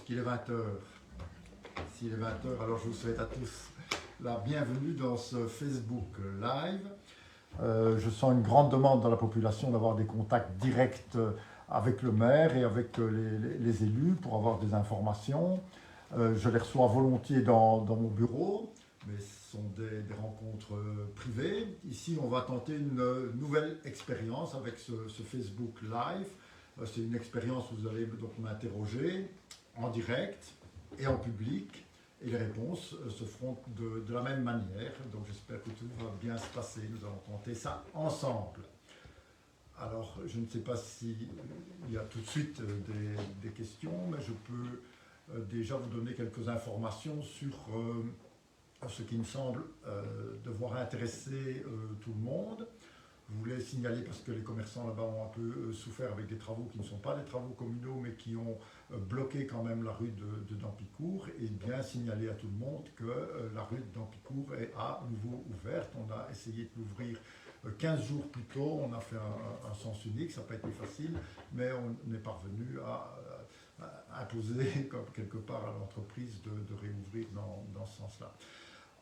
puisqu'il est 20 heures. S'il est 20 heures, alors je vous souhaite à tous la bienvenue dans ce Facebook Live. Je sens une grande demande dans la population d'avoir des contacts directs avec le maire et avec les élus pour avoir des informations. Je les reçois volontiers dans mon bureau, mais ce sont des rencontres privées. Ici, on va tenter une nouvelle expérience avec ce Facebook Live. C'est une expérience où vous allez donc m'interroger en direct et en public. Et les réponses se feront de la même manière. Donc j'espère que tout va bien se passer. Nous allons tenter ça ensemble. Alors, je ne sais pas s'il y a tout de suite des questions, mais je peux déjà vous donner quelques informations sur ce qui me semble devoir intéresser tout le monde. Je voulais signaler, parce que les commerçants là-bas ont un peu souffert avec des travaux qui ne sont pas des travaux communaux, mais qui ont bloqué quand même la rue de Dampicourt, et bien signaler à tout le monde que la rue de Dampicourt est à nouveau ouverte. On a essayé de l'ouvrir 15 jours plus tôt, on a fait un sens unique, ça n'a pas été facile, mais on est parvenu à imposer comme quelque part à l'entreprise de réouvrir dans ce sens-là.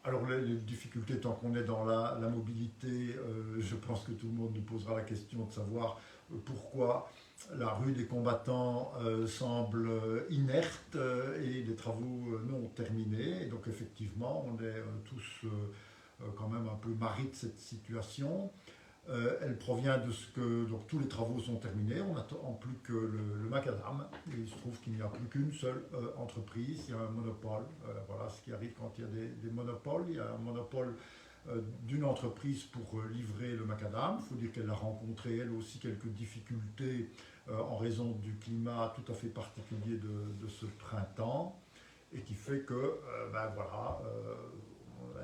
Alors les difficultés, tant qu'on est dans la mobilité, je pense que tout le monde nous posera la question de savoir pourquoi la rue des combattants semble inerte et les travaux non terminés. Et donc effectivement, on est tous quand même un peu marris de cette situation. Elle provient de ce que donc, tous les travaux sont terminés, on n'attend plus que le macadam, et il se trouve qu'il n'y a plus qu'une seule entreprise, il y a un monopole. Voilà ce qui arrive quand il y a des monopoles. Il y a un monopole d'une entreprise pour livrer le macadam. Il faut dire qu'elle a rencontré elle aussi quelques difficultés en raison du climat tout à fait particulier de ce printemps, et qui fait que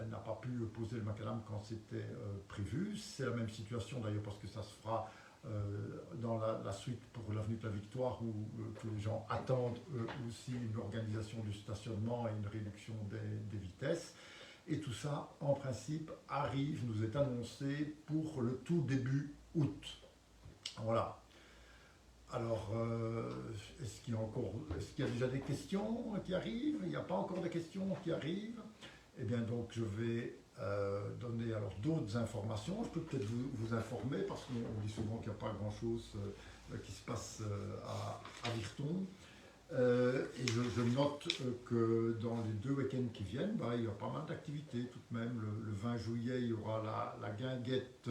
elle n'a pas pu poser le macadam quand c'était prévu. C'est la même situation d'ailleurs parce que ça se fera dans la suite pour l'avenue de la Victoire, où tous les gens attendent aussi une organisation du stationnement et une réduction des vitesses. Et tout ça, en principe, nous est annoncé pour le tout début août. Voilà. Alors, est-ce qu'il y a déjà des questions qui arrivent? Il n'y a pas encore de questions qui arrivent? Eh bien, donc, je vais donner alors d'autres informations. Je peux peut-être vous informer, parce qu'on dit souvent qu'il n'y a pas grand-chose qui se passe à Virton. Et je note que dans les 2 week-ends qui viennent, il y a pas mal d'activités tout de même. Le 20 juillet, il y aura la guinguette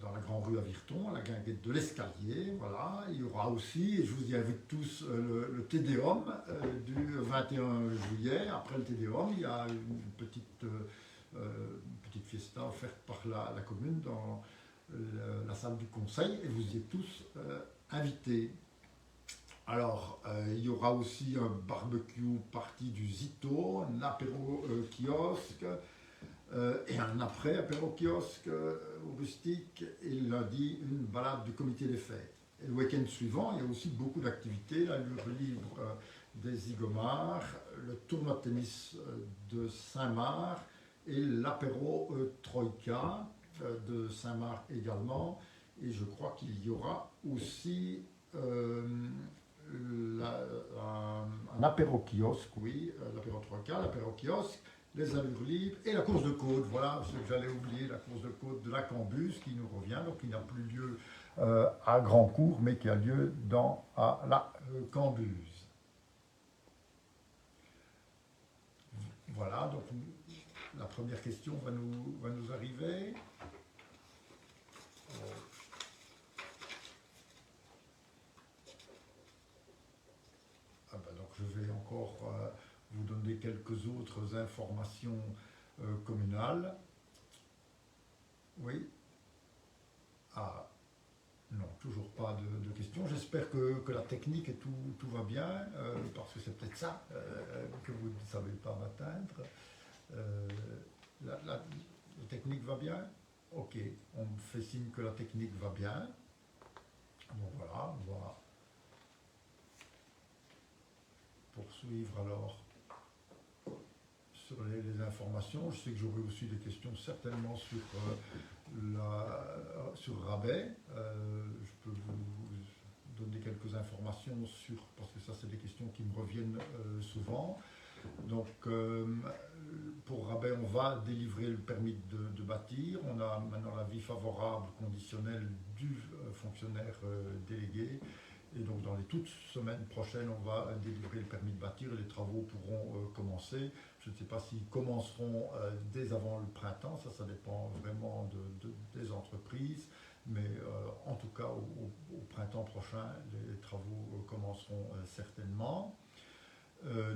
dans la grande rue à Virton, la guinguette de l'Escalier, voilà. Il y aura aussi, et je vous y invite tous, le Tédéum du 21 juillet. Après le Tédéum, il y a une petite fiesta offerte par la commune dans la salle du conseil, et vous y êtes tous invités. Alors, il y aura aussi un barbecue party du Zito, un apéro kiosque, et un après-apéro kiosque au Rustique, et lundi, une balade du comité des fêtes. Et le week-end suivant, il y a aussi beaucoup d'activités, l'allure libre des Zigomars, le tournoi de tennis de Saint-Marc et l'apéro Troïka de Saint-Marc également. Et je crois qu'il y aura aussi un apéro kiosque, oui, l'apéro Troïka, l'apéro kiosque, les allures libres et la course de côte. Voilà ce que j'allais oublier, la course de côte de la Cambuse qui nous revient, donc il n'a plus lieu à Grandcourt, mais qui a lieu à la Cambuse. Voilà, donc la première question va nous arriver. Donc je vais encore vous donner quelques autres informations communales. Oui. Ah, non, toujours pas de questions. J'espère que la technique et tout va bien, parce que c'est peut-être ça que vous ne savez pas m'atteindre. La technique va bien? Ok, on me fait signe que la technique va bien. Bon voilà, on va poursuivre alors sur les informations. Je sais que j'aurai aussi des questions certainement sur Rabais. Je peux vous donner quelques informations parce que ça c'est des questions qui me reviennent souvent. Donc pour Rabais, on va délivrer le permis de bâtir. On a maintenant l'avis favorable conditionnel du fonctionnaire délégué. Et donc dans les toutes semaines prochaines, on va délivrer le permis de bâtir et les travaux pourront commencer. Je ne sais pas s'ils commenceront dès avant le printemps, ça dépend vraiment des entreprises. Mais en tout cas, au printemps prochain, les travaux commenceront certainement.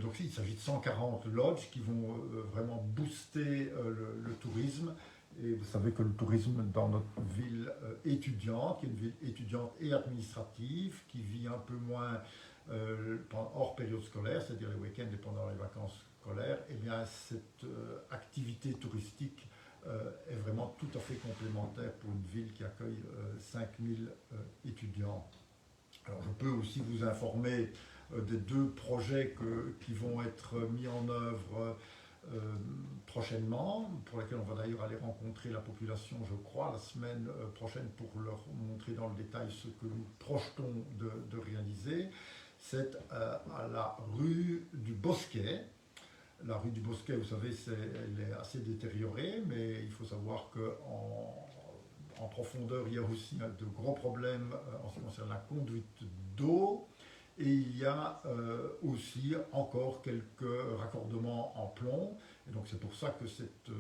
Donc il s'agit de 140 lodges qui vont vraiment booster le tourisme. Et vous savez que le tourisme dans notre ville étudiante, qui est une ville étudiante et administrative, qui vit un peu moins hors période scolaire, c'est-à-dire les week-ends et pendant les vacances scolaires, eh bien cette activité touristique est vraiment tout à fait complémentaire pour une ville qui accueille 5000 étudiants. Alors je peux aussi vous informer des 2 projets qui vont être mis en œuvre prochainement, pour lesquels on va d'ailleurs aller rencontrer la population, je crois, la semaine prochaine pour leur montrer dans le détail ce que nous projetons de réaliser. C'est à la rue du Bosquet. La rue du Bosquet, vous savez, elle est assez détériorée, mais il faut savoir qu'en profondeur, il y a aussi de gros problèmes en ce qui concerne la conduite d'eau. Et il y a aussi encore quelques raccordements en plomb. Et donc c'est pour ça que cette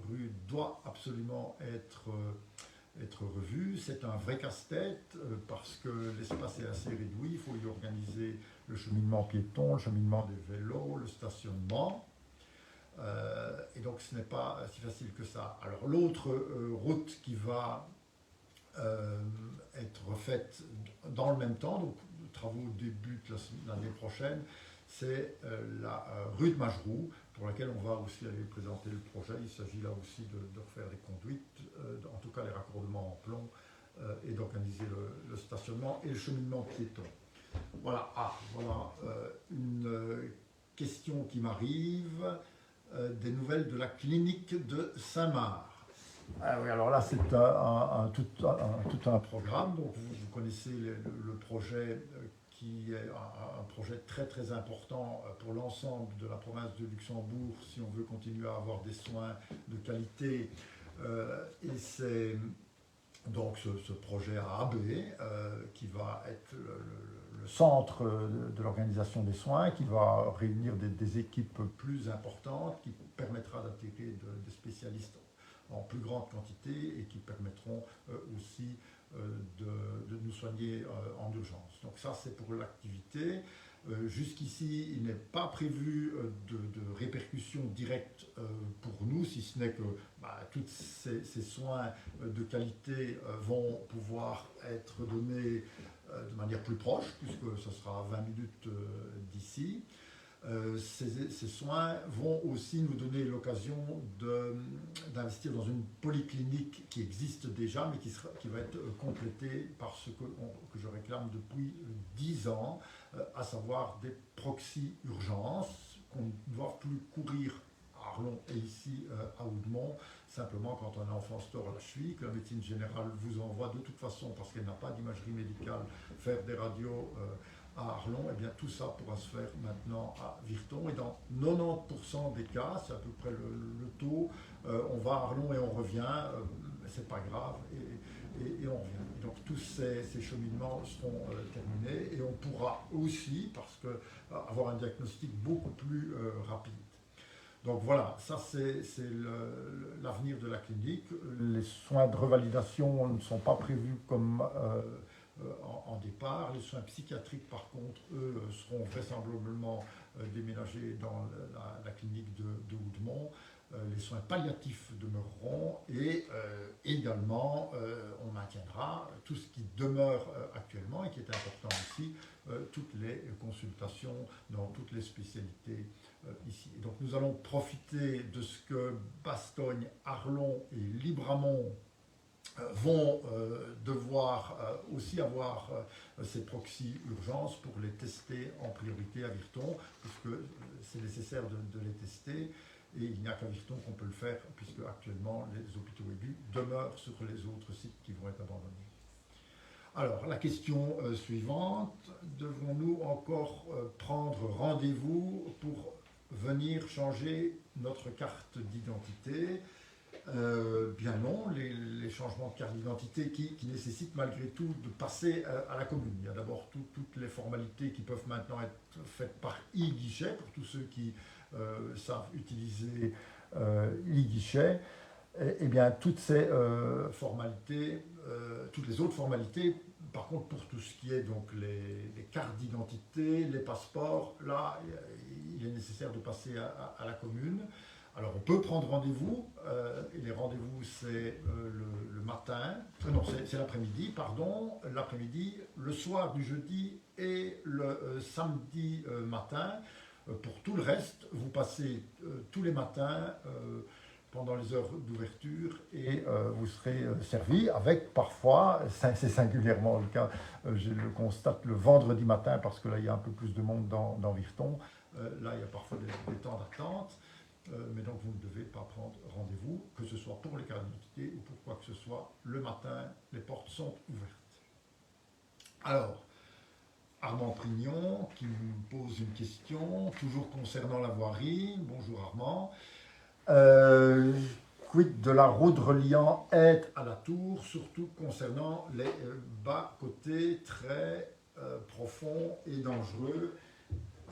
rue doit absolument être revue. C'est un vrai casse-tête parce que l'espace est assez réduit. Il faut y organiser le cheminement piéton, le cheminement des vélos, le stationnement. Et donc ce n'est pas si facile que ça. Alors l'autre route qui va être refaite dans le même temps, donc les travaux débutent l'année prochaine, c'est la rue de Mageroux, pour laquelle on va aussi aller présenter le projet. Il s'agit là aussi de refaire les conduites, en tout cas les raccordements en plomb, et d'organiser le stationnement et le cheminement piéton. Voilà, voilà une question qui m'arrive, des nouvelles de la clinique de Saint-Marc. Ah oui, alors là, c'est tout un programme. Donc, vous connaissez le projet qui est un projet très très important pour l'ensemble de la province de Luxembourg si on veut continuer à avoir des soins de qualité. Et c'est donc ce projet à AB qui va être le centre de l'organisation des soins, qui va réunir des équipes plus importantes, qui permettra d'intégrer des spécialistes en plus grande quantité et qui permettront aussi de nous soigner en urgence. Donc ça, c'est pour l'activité. Jusqu'ici, il n'est pas prévu de répercussions directes pour nous, si ce n'est que tous ces soins de qualité vont pouvoir être donnés de manière plus proche, puisque ce sera à 20 minutes d'ici. Ces soins vont aussi nous donner l'occasion d'investir dans une polyclinique qui existe déjà, mais qui va être complétée par ce que je réclame depuis 10 ans, à savoir des proxy-urgences, qu'on ne doit plus courir à Arlon et ici à Oudemont, simplement quand un enfant se tord la cheville, que la médecine générale vous envoie de toute façon, parce qu'elle n'a pas d'imagerie médicale, faire des radios à Arlon, et bien tout ça pourra se faire maintenant à Virton. Et dans 90% des cas, c'est à peu près le taux, on va à Arlon et on revient, c'est pas grave, et on revient. Et donc tous ces cheminements seront terminés et on pourra aussi, parce que avoir un diagnostic beaucoup plus rapide. Donc voilà, ça c'est l'avenir de la clinique. Les soins de revalidation ne sont pas prévus comme en départ. Les soins psychiatriques, par contre, eux, seront vraisemblablement déménagés dans la clinique de Oudemont. Les soins palliatifs demeureront et également on maintiendra tout ce qui demeure actuellement et qui est important aussi, toutes les consultations dans toutes les spécialités ici. Et donc nous allons profiter de ce que Bastogne, Arlon et Libramont vont devoir aussi avoir ces proxy-urgences pour les tester en priorité à Virton, puisque c'est nécessaire de les tester. Et il n'y a qu'à Virton qu'on peut le faire, puisque actuellement les hôpitaux aigus demeurent sur les autres sites qui vont être abandonnés. Alors, la question suivante, devons-nous encore prendre rendez-vous pour venir changer notre carte d'identité? Bien non, les changements de carte d'identité qui nécessitent malgré tout de passer à la commune. Il y a d'abord toutes les formalités qui peuvent maintenant être faites par e-guichet, pour tous ceux qui savent utiliser e-guichet. Eh bien, toutes ces formalités, toutes les autres formalités, par contre, pour tout ce qui est donc les cartes d'identité, les passeports, là, il est nécessaire de passer à la commune. Alors, on peut prendre rendez-vous, et les rendez-vous, c'est le matin, non, c'est l'après-midi, pardon, l'après-midi, le soir du jeudi et le samedi matin. Pour tout le reste, vous passez tous les matins pendant les heures d'ouverture et vous serez servi avec parfois, c'est singulièrement le cas, je le constate le vendredi matin parce que là il y a un peu plus de monde dans Virton, là il y a parfois des temps d'attente, mais donc vous ne devez pas prendre rendez-vous, que ce soit pour les cartes d'identité ou pour quoi que ce soit, le matin les portes sont ouvertes. Alors, Armand Prignon qui me pose une question, toujours concernant la voirie. Bonjour Armand. Quid de la route reliant Aide à la Tour, surtout concernant les bas-côtés très profonds et dangereux?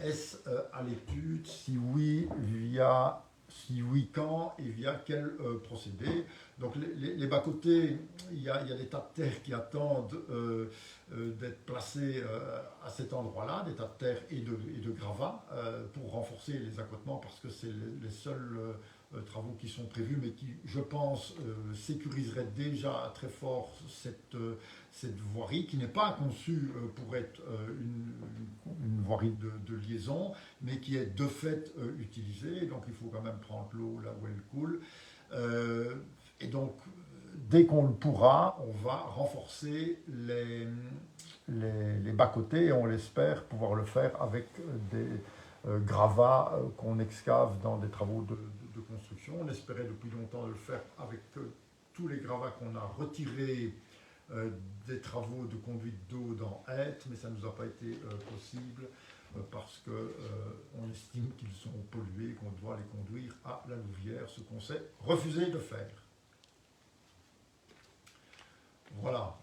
Est-ce à l'étude? Si oui, quand et via quel procédé? Donc les bas-côtés, il y a des tas de terre qui attendent d'être placés à cet endroit-là, des tas de terre et de gravats pour renforcer les accotements parce que c'est les seuls travaux qui sont prévus, mais qui, je pense, sécuriseraient déjà très fort cette voirie, qui n'est pas conçue pour être une voirie de liaison, mais qui est de fait utilisée, donc il faut quand même prendre l'eau là où elle coule. Et donc, dès qu'on le pourra, on va renforcer les bas-côtés et on l'espère pouvoir le faire avec des gravats qu'on excave dans des travaux de construction. On espérait depuis longtemps le faire avec tous les gravats qu'on a retirés des travaux de conduite d'eau dans Aide, mais ça ne nous a pas été possible parce qu'on estime qu'ils sont pollués et qu'on doit les conduire à la Louvière, ce qu'on s'est refusé de faire. Voilà.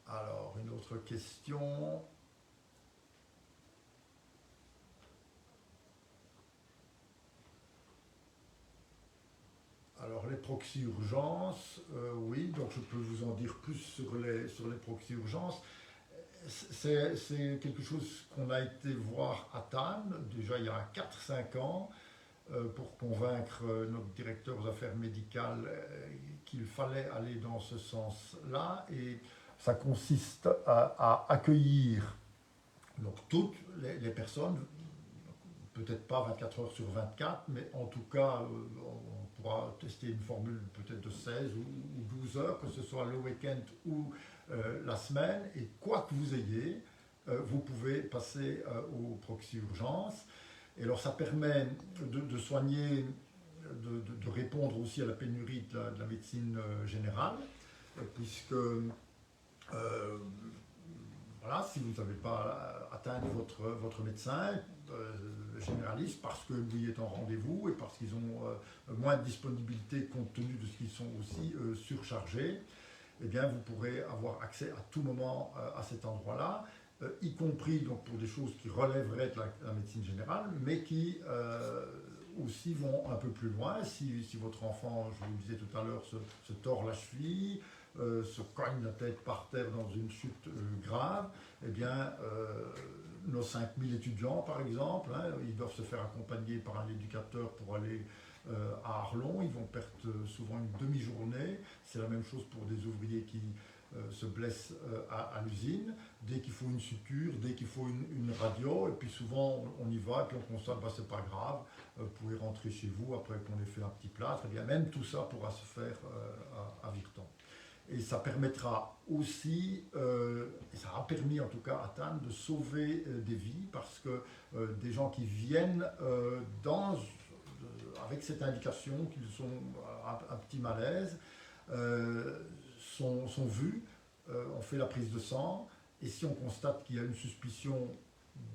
Alors, une autre question. Alors, les proxys urgences, oui, donc je peux vous en dire plus sur les proxys urgences. C'est quelque chose qu'on a été voir à Tannes, déjà il y a 4-5 ans, pour convaincre notre directeur aux affaires médicales qu'il fallait aller dans ce sens-là. Et ça consiste à accueillir donc, toutes les personnes, peut-être pas 24 heures sur 24, mais en tout cas, on pourra tester une formule peut-être de 16 ou 12 heures, que ce soit le week-end ou la semaine, et quoi que vous ayez, vous pouvez passer au proxy urgence. Et alors ça permet de soigner, de répondre aussi à la pénurie de la médecine générale, puisque voilà, si vous n'avez pas atteint votre médecin généraliste, parce que lui est en rendez-vous et parce qu'ils ont moins de disponibilité compte tenu de ce qu'ils sont aussi surchargés, eh bien vous pourrez avoir accès à tout moment à cet endroit-là, y compris donc, pour des choses qui relèveraient de la médecine générale, mais qui aussi vont un peu plus loin. Si votre enfant, je vous le disais tout à l'heure, se tord la cheville, se cogne la tête par terre dans une chute grave, eh bien, nos 5000 étudiants, par exemple, hein, ils doivent se faire accompagner par un éducateur pour aller à Arlon. Ils vont perdre souvent une demi-journée. C'est la même chose pour des ouvriers qui se blessent à l'usine. Dès qu'il faut une suture, dès qu'il faut une radio, et puis souvent on y va, et puis on constate, bah, c'est pas grave, vous pouvez rentrer chez vous après qu'on ait fait un petit plâtre. Et bien même tout ça pourra se faire à Virton. Et ça permettra aussi, et ça a permis en tout cas à Tannes de sauver des vies, parce que des gens qui viennent avec cette indication qu'ils ont un petit malaise, sont vus, on fait la prise de sang, et si on constate qu'il y a une suspicion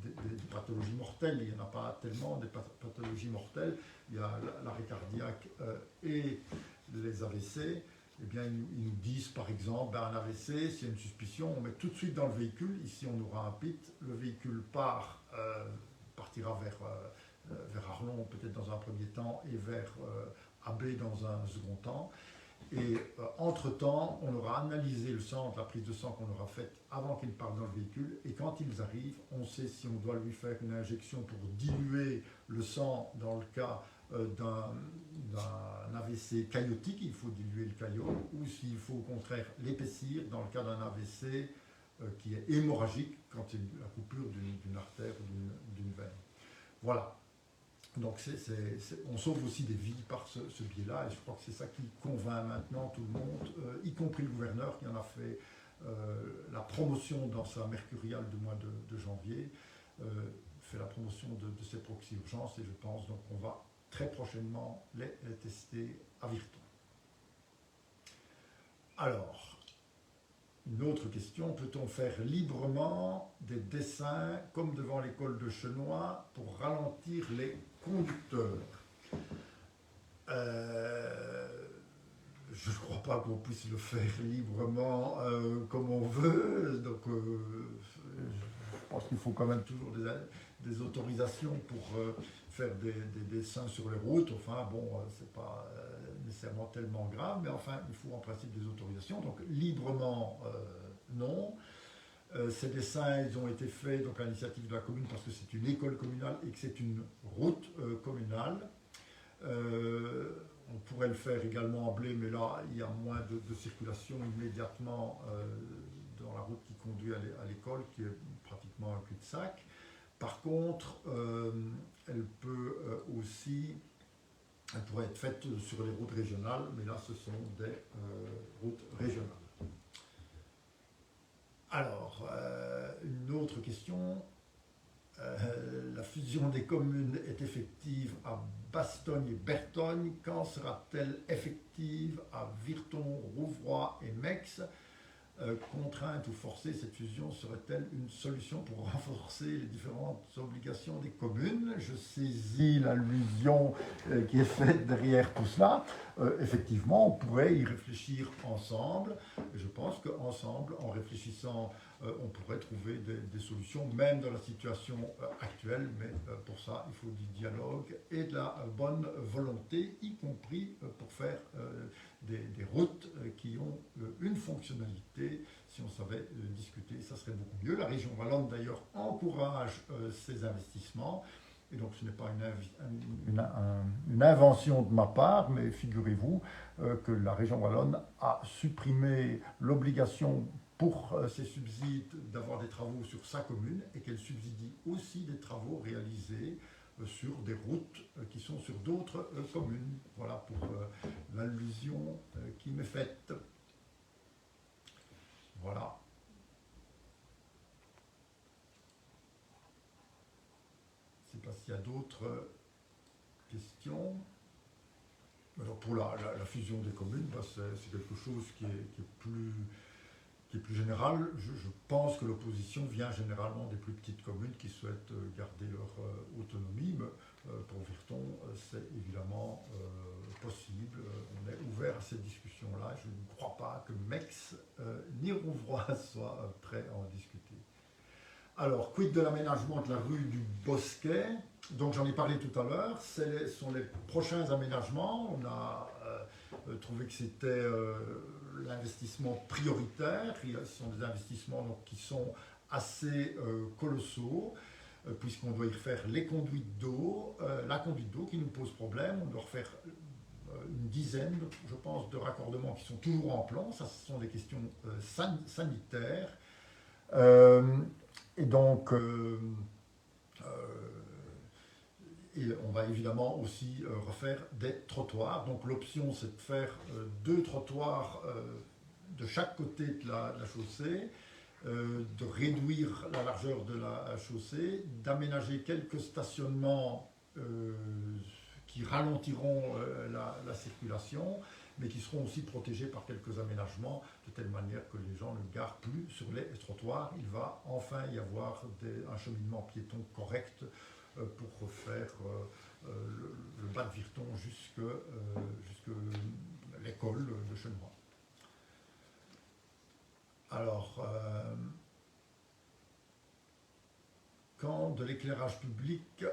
des pathologies mortelles, il n'y en a pas tellement des pathologies mortelles, il y a l'arrêt cardiaque et les AVC, eh bien, ils nous disent par exemple, un AVC, s'il y a une suspicion, on met tout de suite dans le véhicule, ici on aura un PIT, le véhicule partira vers Arlon peut-être dans un premier temps et vers AB dans un second temps. Et entre-temps, on aura analysé le sang, la prise de sang qu'on aura faite avant qu'ils partent dans le véhicule. Et quand ils arrivent, on sait si on doit lui faire une injection pour diluer le sang dans le cas d'un AVC caillotique, il faut diluer le caillot, ou s'il faut au contraire l'épaissir dans le cas d'un AVC qui est hémorragique, quand c'est la coupure d'une artère ou d'une veine. Voilà. Donc on sauve aussi des vies par ce biais-là, et je crois que c'est ça qui convainc maintenant tout le monde, y compris le gouverneur qui en a fait la promotion dans sa mercuriale du mois de janvier, fait la promotion de ces proxy-urgences, et je pense donc qu'on va très prochainement les tester à Virton. Alors, une autre question, peut-on faire librement des dessins comme devant l'école de Chenois pour ralentir les conducteurs? Je ne crois pas qu'on puisse le faire librement comme on veut, donc je pense qu'il faut quand même toujours des autorisations pour faire des dessins sur les routes. Enfin bon, c'est pas nécessairement tellement grave, mais enfin il faut en principe des autorisations, donc librement non. Ces dessins, ils ont été faits donc, à l'initiative de la commune parce que c'est une école communale et que c'est une route communale. On pourrait le faire également en blé, mais là, il y a moins de circulation immédiatement dans la route qui conduit à l'école, qui est pratiquement un cul-de-sac. Par contre, elle pourrait être faite sur les routes régionales, mais là, ce sont des routes régionales. Alors, une autre question. La fusion des communes est effective à Bastogne et Bertogne. Quand sera-t-elle effective à Virton, Rouvroy et Mex? Contrainte ou forcée, cette fusion serait-elle une solution pour renforcer les différentes obligations des communes? Je saisis l'allusion qui est faite derrière tout cela. Effectivement, on pourrait y réfléchir ensemble. Je pense qu'ensemble, en réfléchissant, on pourrait trouver des solutions, même dans la situation actuelle, mais pour ça, il faut du dialogue et de la bonne volonté, y compris pour faire des routes qui ont une fonctionnalité. Si on savait discuter, ça serait beaucoup mieux. La région wallonne, d'ailleurs, encourage ces investissements. Et donc, ce n'est pas une invention de ma part, mais figurez-vous que la région wallonne a supprimé l'obligation pour ses subsides d'avoir des travaux sur sa commune et qu'elle subsidie aussi des travaux réalisés sur des routes qui sont sur d'autres communes. Voilà pour l'allusion qui m'est faite. Voilà. Je ne sais pas s'il y a d'autres questions. Alors pour la fusion des communes, c'est quelque chose qui est plus général. Je pense que l'opposition vient généralement des plus petites communes qui souhaitent garder leur autonomie. Mais pour Virton, c'est évidemment possible. On est ouvert à cette discussion-là. Je ne crois pas que Mex ni Rouvroy soient prêts à en discuter. Alors, quid de l'aménagement de la rue du Bosquet? Donc j'en ai parlé tout à l'heure. Ce sont les prochains aménagements. On a trouvé que c'était l'investissement prioritaire. Ce sont des investissements donc, qui sont assez colossaux, puisqu'on doit y refaire les conduites d'eau, la conduite d'eau qui nous pose problème. On doit refaire une dizaine, je pense, de raccordements qui sont toujours en plan. Ça, ce sont des questions sanitaires. Et donc, et on va évidemment aussi refaire des trottoirs. Donc l'option, c'est de faire 2 trottoirs de chaque côté de la chaussée, de réduire la largeur de la chaussée, d'aménager quelques stationnements qui ralentiront la circulation, mais qui seront aussi protégés par quelques aménagements, de telle manière que les gens ne garent plus sur les trottoirs. Il va enfin y avoir un cheminement piéton correct pour faire le bas de Virton jusque l'école de Chenois. Alors, quand de l'éclairage public,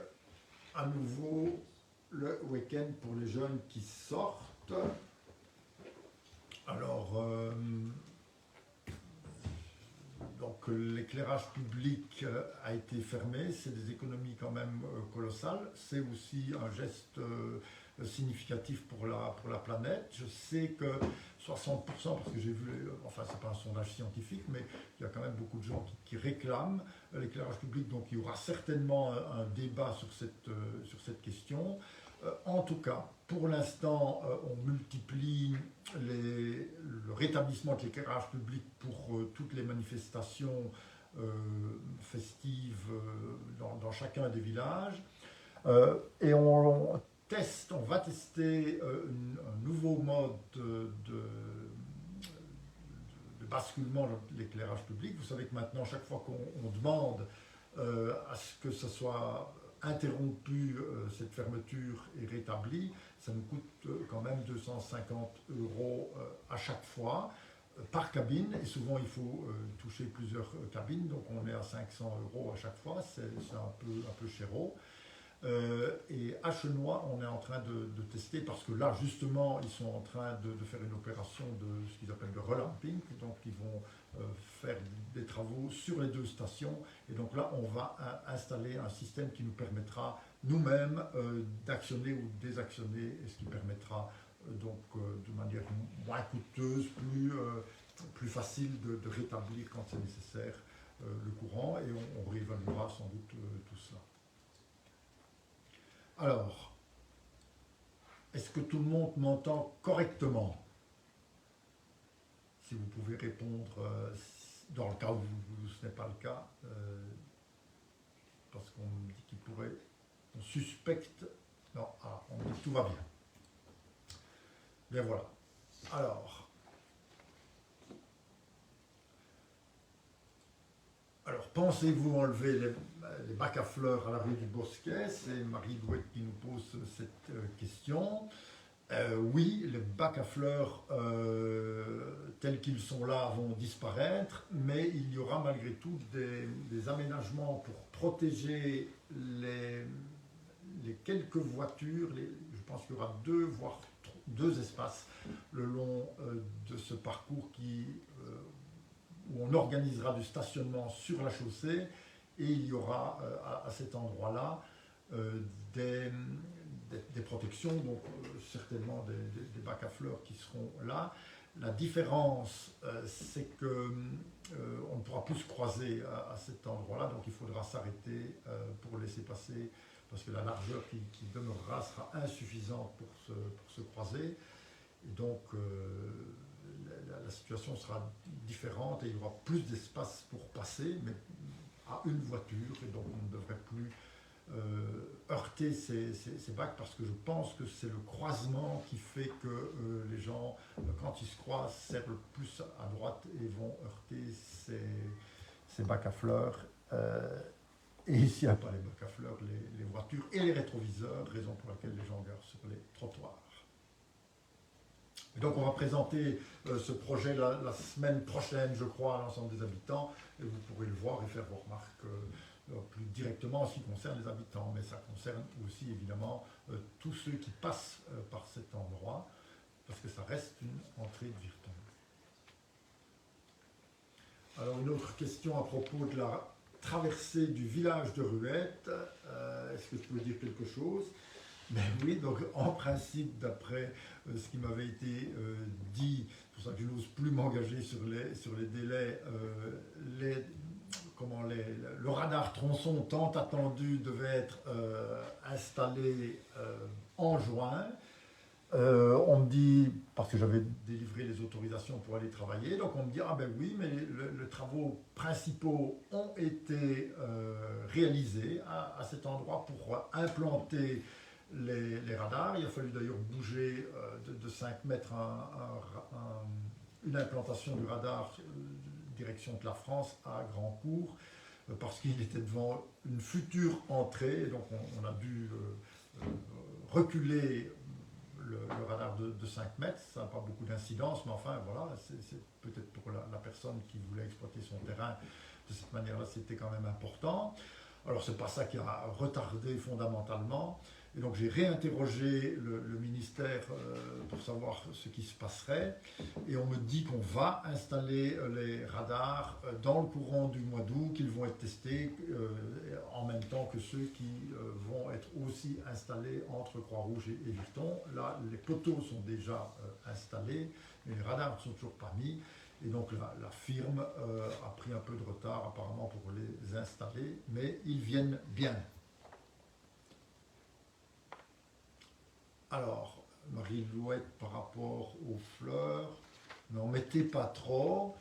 à nouveau le week-end pour les jeunes qui sortent. Alors, donc l'éclairage public a été fermé, c'est des économies quand même colossales, c'est aussi un geste significatif pour la planète. Je sais que 60%, parce que j'ai vu, enfin c'est pas un sondage scientifique, mais il y a quand même beaucoup de gens qui réclament l'éclairage public, donc il y aura certainement un débat sur cette question. En tout cas, pour l'instant, on multiplie le rétablissement de l'éclairage public pour toutes les manifestations festives dans chacun des villages. Et on va tester un nouveau mode de basculement de l'éclairage public. Vous savez que maintenant, chaque fois qu'on demande à ce que ce soit interrompu, cette fermeture est rétablie, ça nous coûte quand même 250 € à chaque fois par cabine, et souvent il faut toucher plusieurs cabines, donc on est à 500 € à chaque fois, c'est un peu chéro. Et à Chenois, on est en train de tester, parce que là justement ils sont en train de faire une opération de ce qu'ils appellent le relamping, donc ils vont faire des travaux sur les deux stations, et donc là on va installer un système qui nous permettra nous-mêmes d'actionner ou désactionner, et ce qui permettra donc de manière moins coûteuse, plus facile de rétablir quand c'est nécessaire le courant, et on réévaluera sans doute tout cela. Alors, est-ce que tout le monde m'entend correctement? Si vous pouvez répondre dans le cas où ce n'est pas le cas, parce qu'on me dit qu'il pourrait, on suspecte, non, on me dit que tout va bien. Bien voilà. Alors pensez-vous enlever les bacs à fleurs à la rue du Bosquet? C'est Marie Douette qui nous pose cette question. Oui, les bacs à fleurs tels qu'ils sont là vont disparaître, mais il y aura malgré tout des aménagements pour protéger les quelques voitures. Je pense qu'il y aura voire deux espaces le long de ce parcours où on organisera du stationnement sur la chaussée, et il y aura à cet endroit-là des protections, donc certainement des bacs à fleurs qui seront là. La différence, c'est qu'on ne pourra plus se croiser à cet endroit-là, donc il faudra s'arrêter pour laisser passer, parce que la largeur qui demeurera sera insuffisante pour se croiser. Et donc la situation sera différente et il y aura plus d'espace pour passer, mais à une voiture, et donc on ne devrait plus heurter ces bacs, parce que je pense que c'est le croisement qui fait que les gens, quand ils se croisent, servent plus à droite et vont heurter ces bacs à fleurs. Et s'il n'y a pas les bacs à fleurs, les voitures et les rétroviseurs, raison pour laquelle les gens garent sur les trottoirs. Et donc on va présenter ce projet la semaine prochaine, je crois, à l'ensemble des habitants, et vous pourrez le voir et faire vos remarques plus directement en ce qui concerne les habitants, mais ça concerne aussi évidemment tous ceux qui passent par cet endroit, parce que ça reste une entrée de Virton. Alors une autre question à propos de la traversée du village de Ruette. Est-ce que je peux dire quelque chose? Ben oui, donc en principe, d'après ce qui m'avait été dit, c'est pour ça que je n'ose plus m'engager sur les délais, le radar tronçon tant attendu devait être installé en juin. On me dit, parce que j'avais délivré les autorisations pour aller travailler, donc on me dit, ah ben oui, mais les travaux principaux ont été réalisés à cet endroit pour implanter les radars. Il a fallu d'ailleurs bouger de 5 mètres une implantation du radar direction de la France à Grandcourt parce qu'il était devant une future entrée. Et donc on a dû reculer le radar de 5 mètres. Ça n'a pas beaucoup d'incidence, mais enfin voilà, c'est peut-être pour la personne qui voulait exploiter son terrain de cette manière-là, c'était quand même important. Alors c'est pas ça qui a retardé fondamentalement. Et donc j'ai réinterrogé le ministère pour savoir ce qui se passerait. Et on me dit qu'on va installer les radars dans le courant du mois d'août, qu'ils vont être testés en même temps que ceux qui vont être aussi installés entre Croix-Rouge et Virton. Là, les poteaux sont déjà installés, mais les radars ne sont toujours pas mis. Et donc la firme a pris un peu de retard apparemment pour les installer, mais ils viennent bien. Alors, Marie-Louette par rapport aux fleurs, n'en mettez pas trop,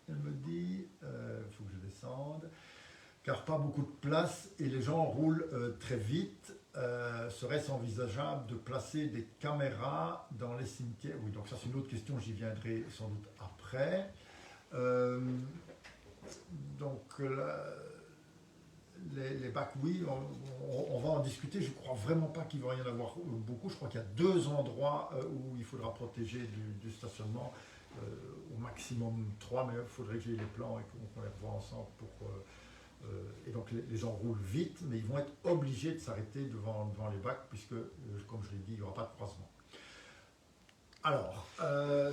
elle me dit, faut que je descende, car pas beaucoup de place et les gens roulent très vite. Serait-ce envisageable de placer des caméras dans les cimetières? Oui, donc ça c'est une autre question, j'y viendrai sans doute après. Donc les bacs, oui, on va en discuter. Je ne crois vraiment pas qu'il va y en avoir beaucoup. Je crois qu'il y a 2 endroits où il faudra protéger du stationnement, au maximum 3, mais il faudrait que j'ai les plans et qu'on les revoie ensemble et donc les gens roulent vite, mais ils vont être obligés de s'arrêter devant les bacs, puisque, comme je l'ai dit, il n'y aura pas de croisement. Alors,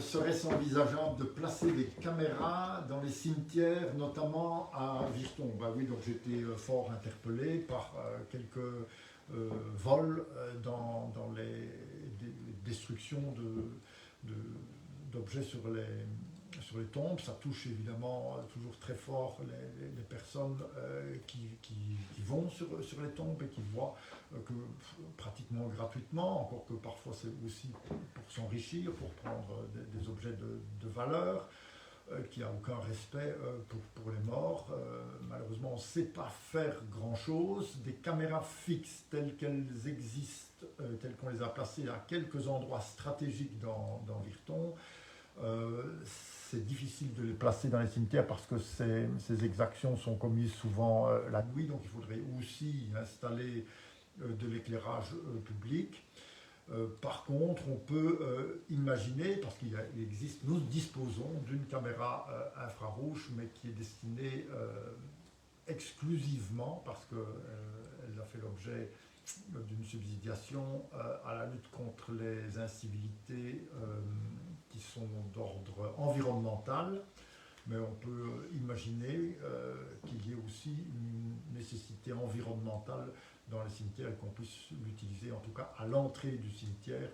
serait-ce envisageable de placer des caméras dans les cimetières, notamment à Virton? Ben oui, donc j'ai été fort interpellé par quelques vols dans les destructions d'objets sur les tombes. Ça touche évidemment toujours très fort les personnes qui vont sur les tombes et qui voient que pratiquement gratuitement, encore que parfois c'est aussi pour s'enrichir, pour prendre des objets de valeur, qui n'a aucun respect pour les morts. Malheureusement, on ne sait pas faire grand-chose. Des caméras fixes telles qu'elles existent, telles qu'on les a placées à quelques endroits stratégiques dans Virton, c'est difficile de les placer dans les cimetières parce que ces exactions sont commises souvent la nuit, donc il faudrait aussi installer de l'éclairage public. Par contre, on peut imaginer, parce qu'il existe, nous disposons d'une caméra infrarouge, mais qui est destinée exclusivement, parce qu'elle a fait l'objet d'une subsidiation à la lutte contre les incivilités qui sont d'ordre environnemental, mais on peut imaginer qu'il y ait aussi une nécessité environnementale dans les cimetières et qu'on puisse l'utiliser en tout cas à l'entrée du cimetière,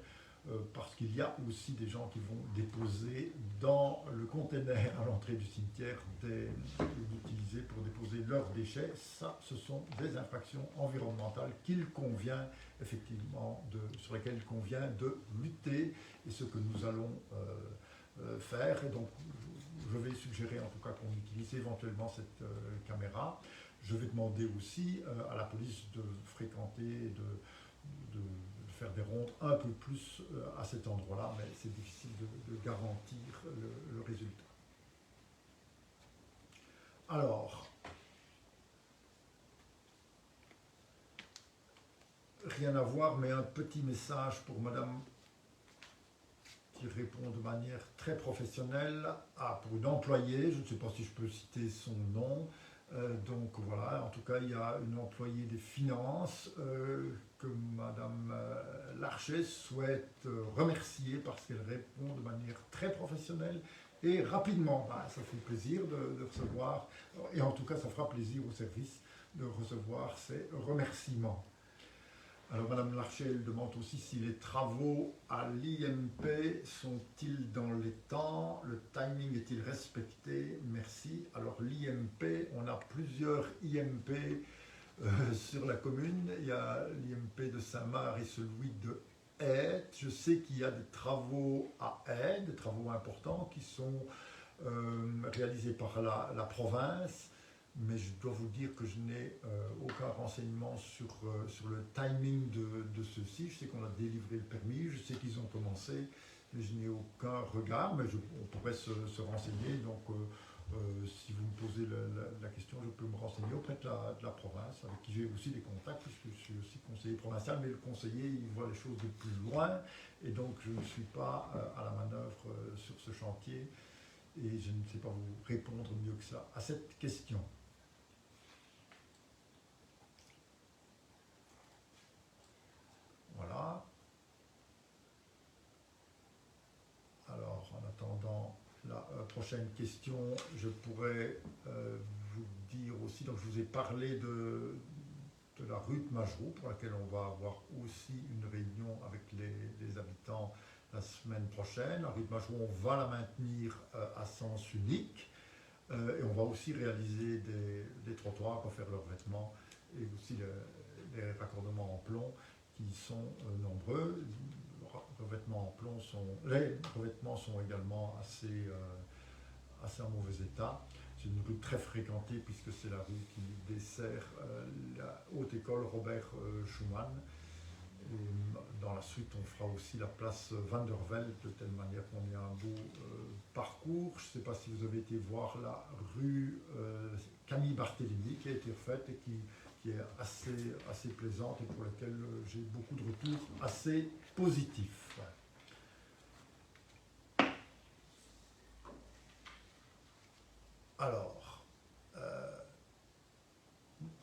parce qu'il y a aussi des gens qui vont déposer dans le conteneur à l'entrée du cimetière, l'utiliser pour déposer leurs déchets. Ça, ce sont des infractions environnementales qu'il convient effectivement sur lesquelles il convient de lutter, et ce que nous allons faire. Et donc, je vais suggérer en tout cas qu'on utilise éventuellement cette caméra. Je vais demander aussi à la police de fréquenter, de faire des rondes un peu plus à cet endroit-là, mais c'est difficile de garantir le résultat. Alors, rien à voir, mais un petit message pour Madame qui répond de manière très professionnelle pour une employée, je ne sais pas si je peux citer son nom. Donc voilà, en tout cas, il y a une employée des finances que Madame Larcher souhaite remercier parce qu'elle répond de manière très professionnelle et rapidement. Ça fait plaisir de recevoir, et en tout cas, ça fera plaisir au service de recevoir ces remerciements. Alors Madame Larcher, elle demande aussi si les travaux à l'IMP sont-ils dans les temps, le timing est-il respecté? Merci. Alors l'IMP, on a plusieurs IMP sur la commune. Il y a l'IMP de Saint-Marc et celui de Aide. Je sais qu'il y a des travaux à Aide, des travaux importants qui sont réalisés par la province. mais je dois vous dire que je n'ai aucun renseignement sur le timing de ceux-ci. Je sais qu'on a délivré le permis, je sais qu'ils ont commencé, mais je n'ai aucun regard, mais on pourrait se renseigner. Donc, si vous me posez la question, je peux me renseigner auprès de la province, avec qui j'ai aussi des contacts, puisque je suis aussi conseiller provincial, mais le conseiller, il voit les choses de plus loin, et donc je ne suis pas à la manœuvre sur ce chantier, et je ne sais pas vous répondre mieux que ça à cette question. Voilà. Alors, en attendant la prochaine question, je pourrais vous dire aussi, donc je vous ai parlé de la rue de Majerou, pour laquelle on va avoir aussi une réunion avec les habitants la semaine prochaine. La rue de Majerou, on va la maintenir à sens unique, et on va aussi réaliser des trottoirs, refaire leurs vêtements, et aussi les raccordements en plomb qui sont nombreux. Les revêtements sont également assez en mauvais état. C'est une rue très fréquentée puisque c'est la rue qui dessert la haute école Robert Schumann. Et dans la suite, on fera aussi la place Van der Velde de telle manière qu'on ait un beau parcours. Je ne sais pas si vous avez été voir la rue Camille Barthélémy qui a été refaite et qui est assez plaisante et pour laquelle j'ai beaucoup de retours assez positifs. Alors,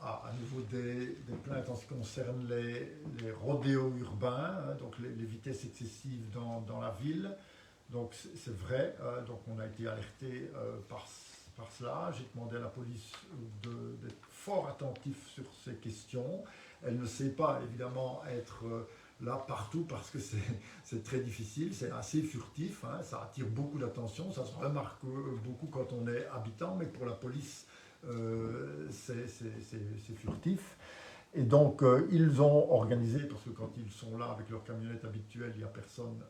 à nouveau des plaintes en ce qui concerne les rodéos urbains, hein, donc les vitesses excessives dans la ville. Donc c'est vrai, donc on a été alerté par cela. J'ai demandé à la police d'être fort attentif sur ces questions. Elle ne sait pas évidemment être là partout parce que c'est très difficile, c'est assez furtif, hein, ça attire beaucoup d'attention, ça se remarque beaucoup quand on est habitant, mais pour la police c'est furtif. Et donc, ils ont organisé, parce que quand ils sont là avec leur camionnette habituelle, il n'y a personne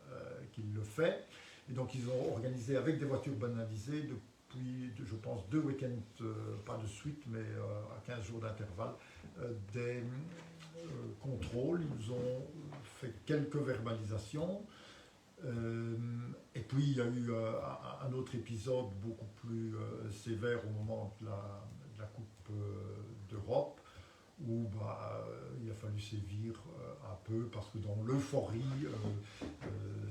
qui le fait. Et donc, ils ont organisé avec des voitures banalisées depuis, je pense, 2 week-ends, pas de suite, mais à 15 jours d'intervalle, des contrôles. Ils ont fait quelques verbalisations. Et puis, il y a eu un autre épisode beaucoup plus sévère au moment de la Coupe d'Europe, où il a fallu sévir un peu parce que dans l'euphorie,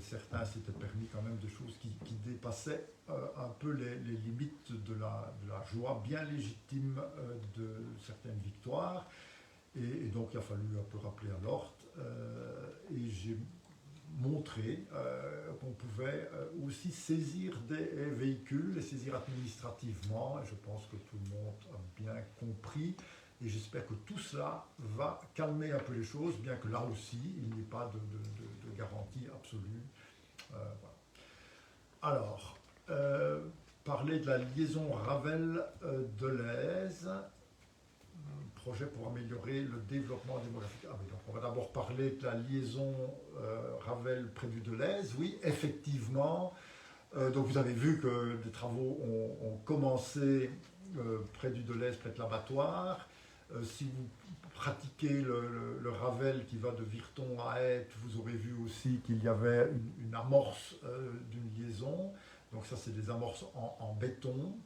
certains s'étaient permis quand même des choses qui dépassaient un peu les limites de la joie bien légitime de certaines victoires. Et donc il a fallu un peu rappeler à l'ordre. Et j'ai montré qu'on pouvait aussi saisir des véhicules, les saisir administrativement. Et je pense que tout le monde a bien compris. Et j'espère que tout cela va calmer un peu les choses, bien que là aussi, il n'y ait pas de garantie absolue. Voilà. Alors, parler de la liaison Ravel-Deleuze, projet pour améliorer le développement démographique. Ah oui, donc on va d'abord parler de la liaison Ravel prévue de Deleuze. Oui, effectivement. Donc vous avez vu que des travaux ont commencé près du Deleuze, près de l'abattoir. Si vous pratiquez le Ravel qui va de Virton à Aeth, vous aurez vu aussi qu'il y avait une amorce d'une liaison. Donc ça, c'est des amorces en béton.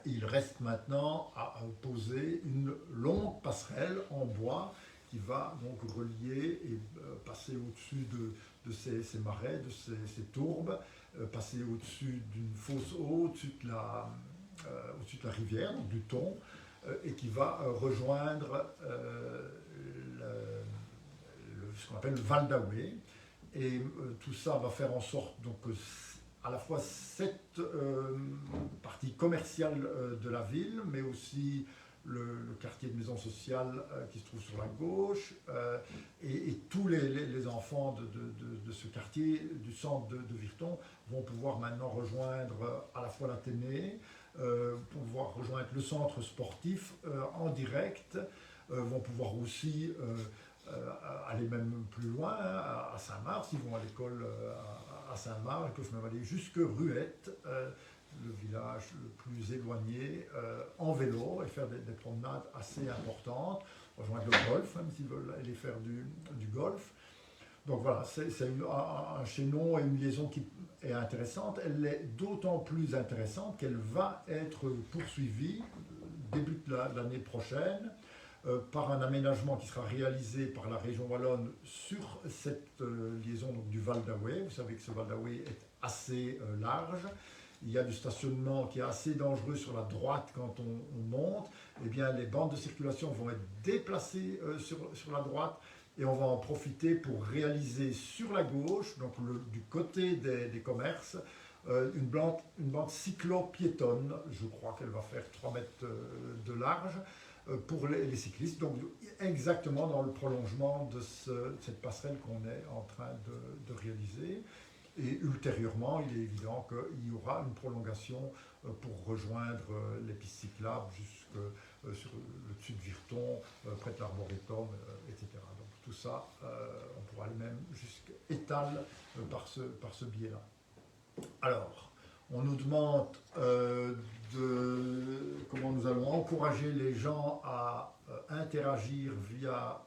Il reste maintenant à poser une longue passerelle en bois qui va donc relier et passer au-dessus de ces marais, de ces tourbes, passer au-dessus d'une fosse eau, au-dessus de la rivière, donc du Thon, et qui va rejoindre ce qu'on appelle le Val d'Aoué. Et tout ça va faire en sorte donc, que à la fois cette partie commerciale de la ville, mais aussi le quartier de maison sociale qui se trouve sur la gauche, et tous les enfants de ce quartier, du centre de Virton, vont pouvoir maintenant rejoindre à la fois l'Athénée, pouvoir rejoindre le centre sportif en direct, vont pouvoir aussi aller même plus loin, hein, à Saint-Marc, s'ils vont à l'école à Saint-Marc, ils peuvent même aller jusque Ruette, le village le plus éloigné en vélo et faire des promenades assez importantes, rejoindre le golf, même s'ils veulent aller faire du golf. Donc voilà, c'est un chaînon et une liaison qui est intéressante. Elle est d'autant plus intéressante qu'elle va être poursuivie début de l'année prochaine par un aménagement qui sera réalisé par la région wallonne sur cette liaison donc, du Val d'Away. Vous savez que ce Val d'Away est assez large. Il y a du stationnement qui est assez dangereux sur la droite quand on monte. Eh bien, les bandes de circulation vont être déplacées sur la droite et on va en profiter pour réaliser sur la gauche, donc du côté des commerces, une bande cyclo-piétonne. Je crois qu'elle va faire 3 mètres de large pour les cyclistes. Donc, exactement dans le prolongement de cette passerelle qu'on est en train de réaliser. Et ultérieurement, il est évident qu'il y aura une prolongation pour rejoindre les pistes cyclables jusque sur le dessus de Virton, près de l'Arboretum, etc. Donc tout ça, on pourra aller même jusqu'à Étal par ce biais-là. Alors, on nous demande comment nous allons encourager les gens à interagir via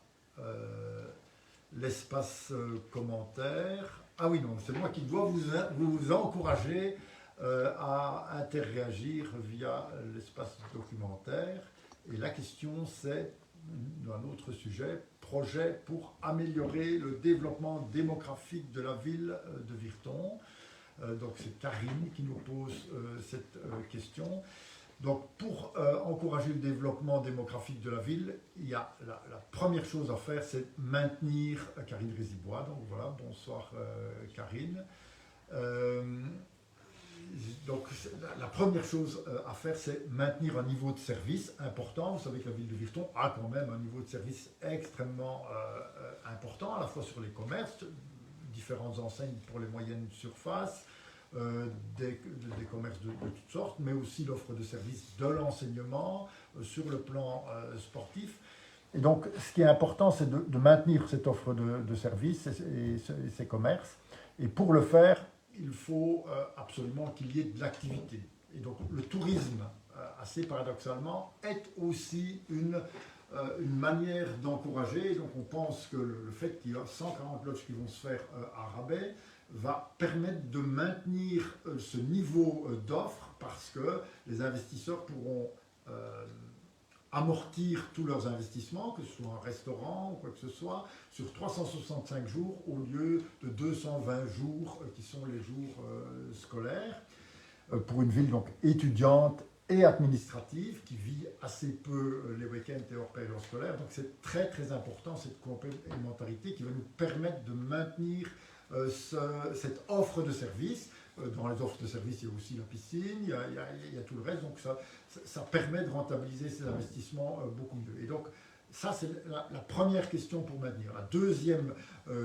l'espace commentaire. Ah oui, non, c'est moi qui dois vous encourager à interagir via l'espace documentaire. Et la question, c'est un autre sujet, projet pour améliorer le développement démographique de la ville de Virton. Donc c'est Karine qui nous pose cette question. Donc pour encourager le développement démographique de la ville, il y a la première chose à faire, c'est maintenir Karine Rézibois. Donc voilà, bonsoir Karine. Donc la première chose à faire, c'est maintenir un niveau de service important. Vous savez que la ville de Virton a quand même un niveau de service extrêmement important, à la fois sur les commerces, différentes enseignes pour les moyennes surfaces, des commerces de toutes sortes, mais aussi l'offre de services de l'enseignement sur le plan sportif. Et donc, ce qui est important, c'est de maintenir cette offre de services et ces commerces. Et pour le faire, il faut absolument qu'il y ait de l'activité. Et donc, le tourisme, assez paradoxalement, est aussi une manière d'encourager. Donc, on pense que le fait qu'il y a 140 lodges qui vont se faire à rabais va permettre de maintenir ce niveau d'offre parce que les investisseurs pourront amortir tous leurs investissements, que ce soit un restaurant ou quoi que ce soit, sur 365 jours au lieu de 220 jours qui sont les jours scolaires, pour une ville donc étudiante et administrative qui vit assez peu les week-ends et hors période scolaire. Donc c'est très très important cette complémentarité qui va nous permettre de maintenir cette offre de services. Dans les offres de services, il y a aussi la piscine, il y a tout le reste, donc ça permet de rentabiliser ces investissements beaucoup mieux. Et donc, ça, c'est la première question pour maintenir. La deuxième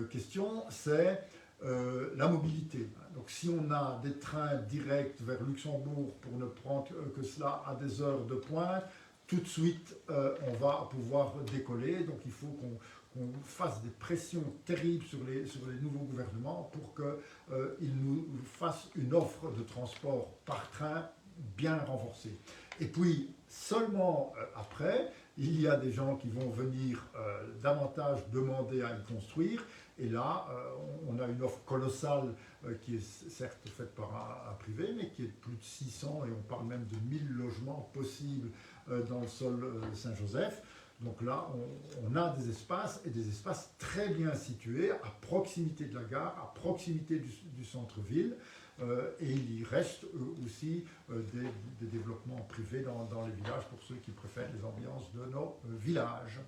question, c'est la mobilité. Donc, si on a des trains directs vers Luxembourg pour ne prendre que cela à des heures de pointe, tout de suite, on va pouvoir décoller. Donc, il faut qu'on fasse des pressions terribles sur les nouveaux gouvernements pour qu'ils nous fassent une offre de transport par train bien renforcée. Et puis, seulement après, il y a des gens qui vont venir davantage demander à y construire. Et là, on a une offre colossale qui est certes faite par un privé, mais qui est de plus de 600, et on parle même de 1000 logements possibles dans le sol Saint-Joseph. Donc là, on a des espaces, et des espaces très bien situés, à proximité de la gare, à proximité du centre-ville, et il y reste aussi des développements privés dans les villages pour ceux qui préfèrent les ambiances de nos villages.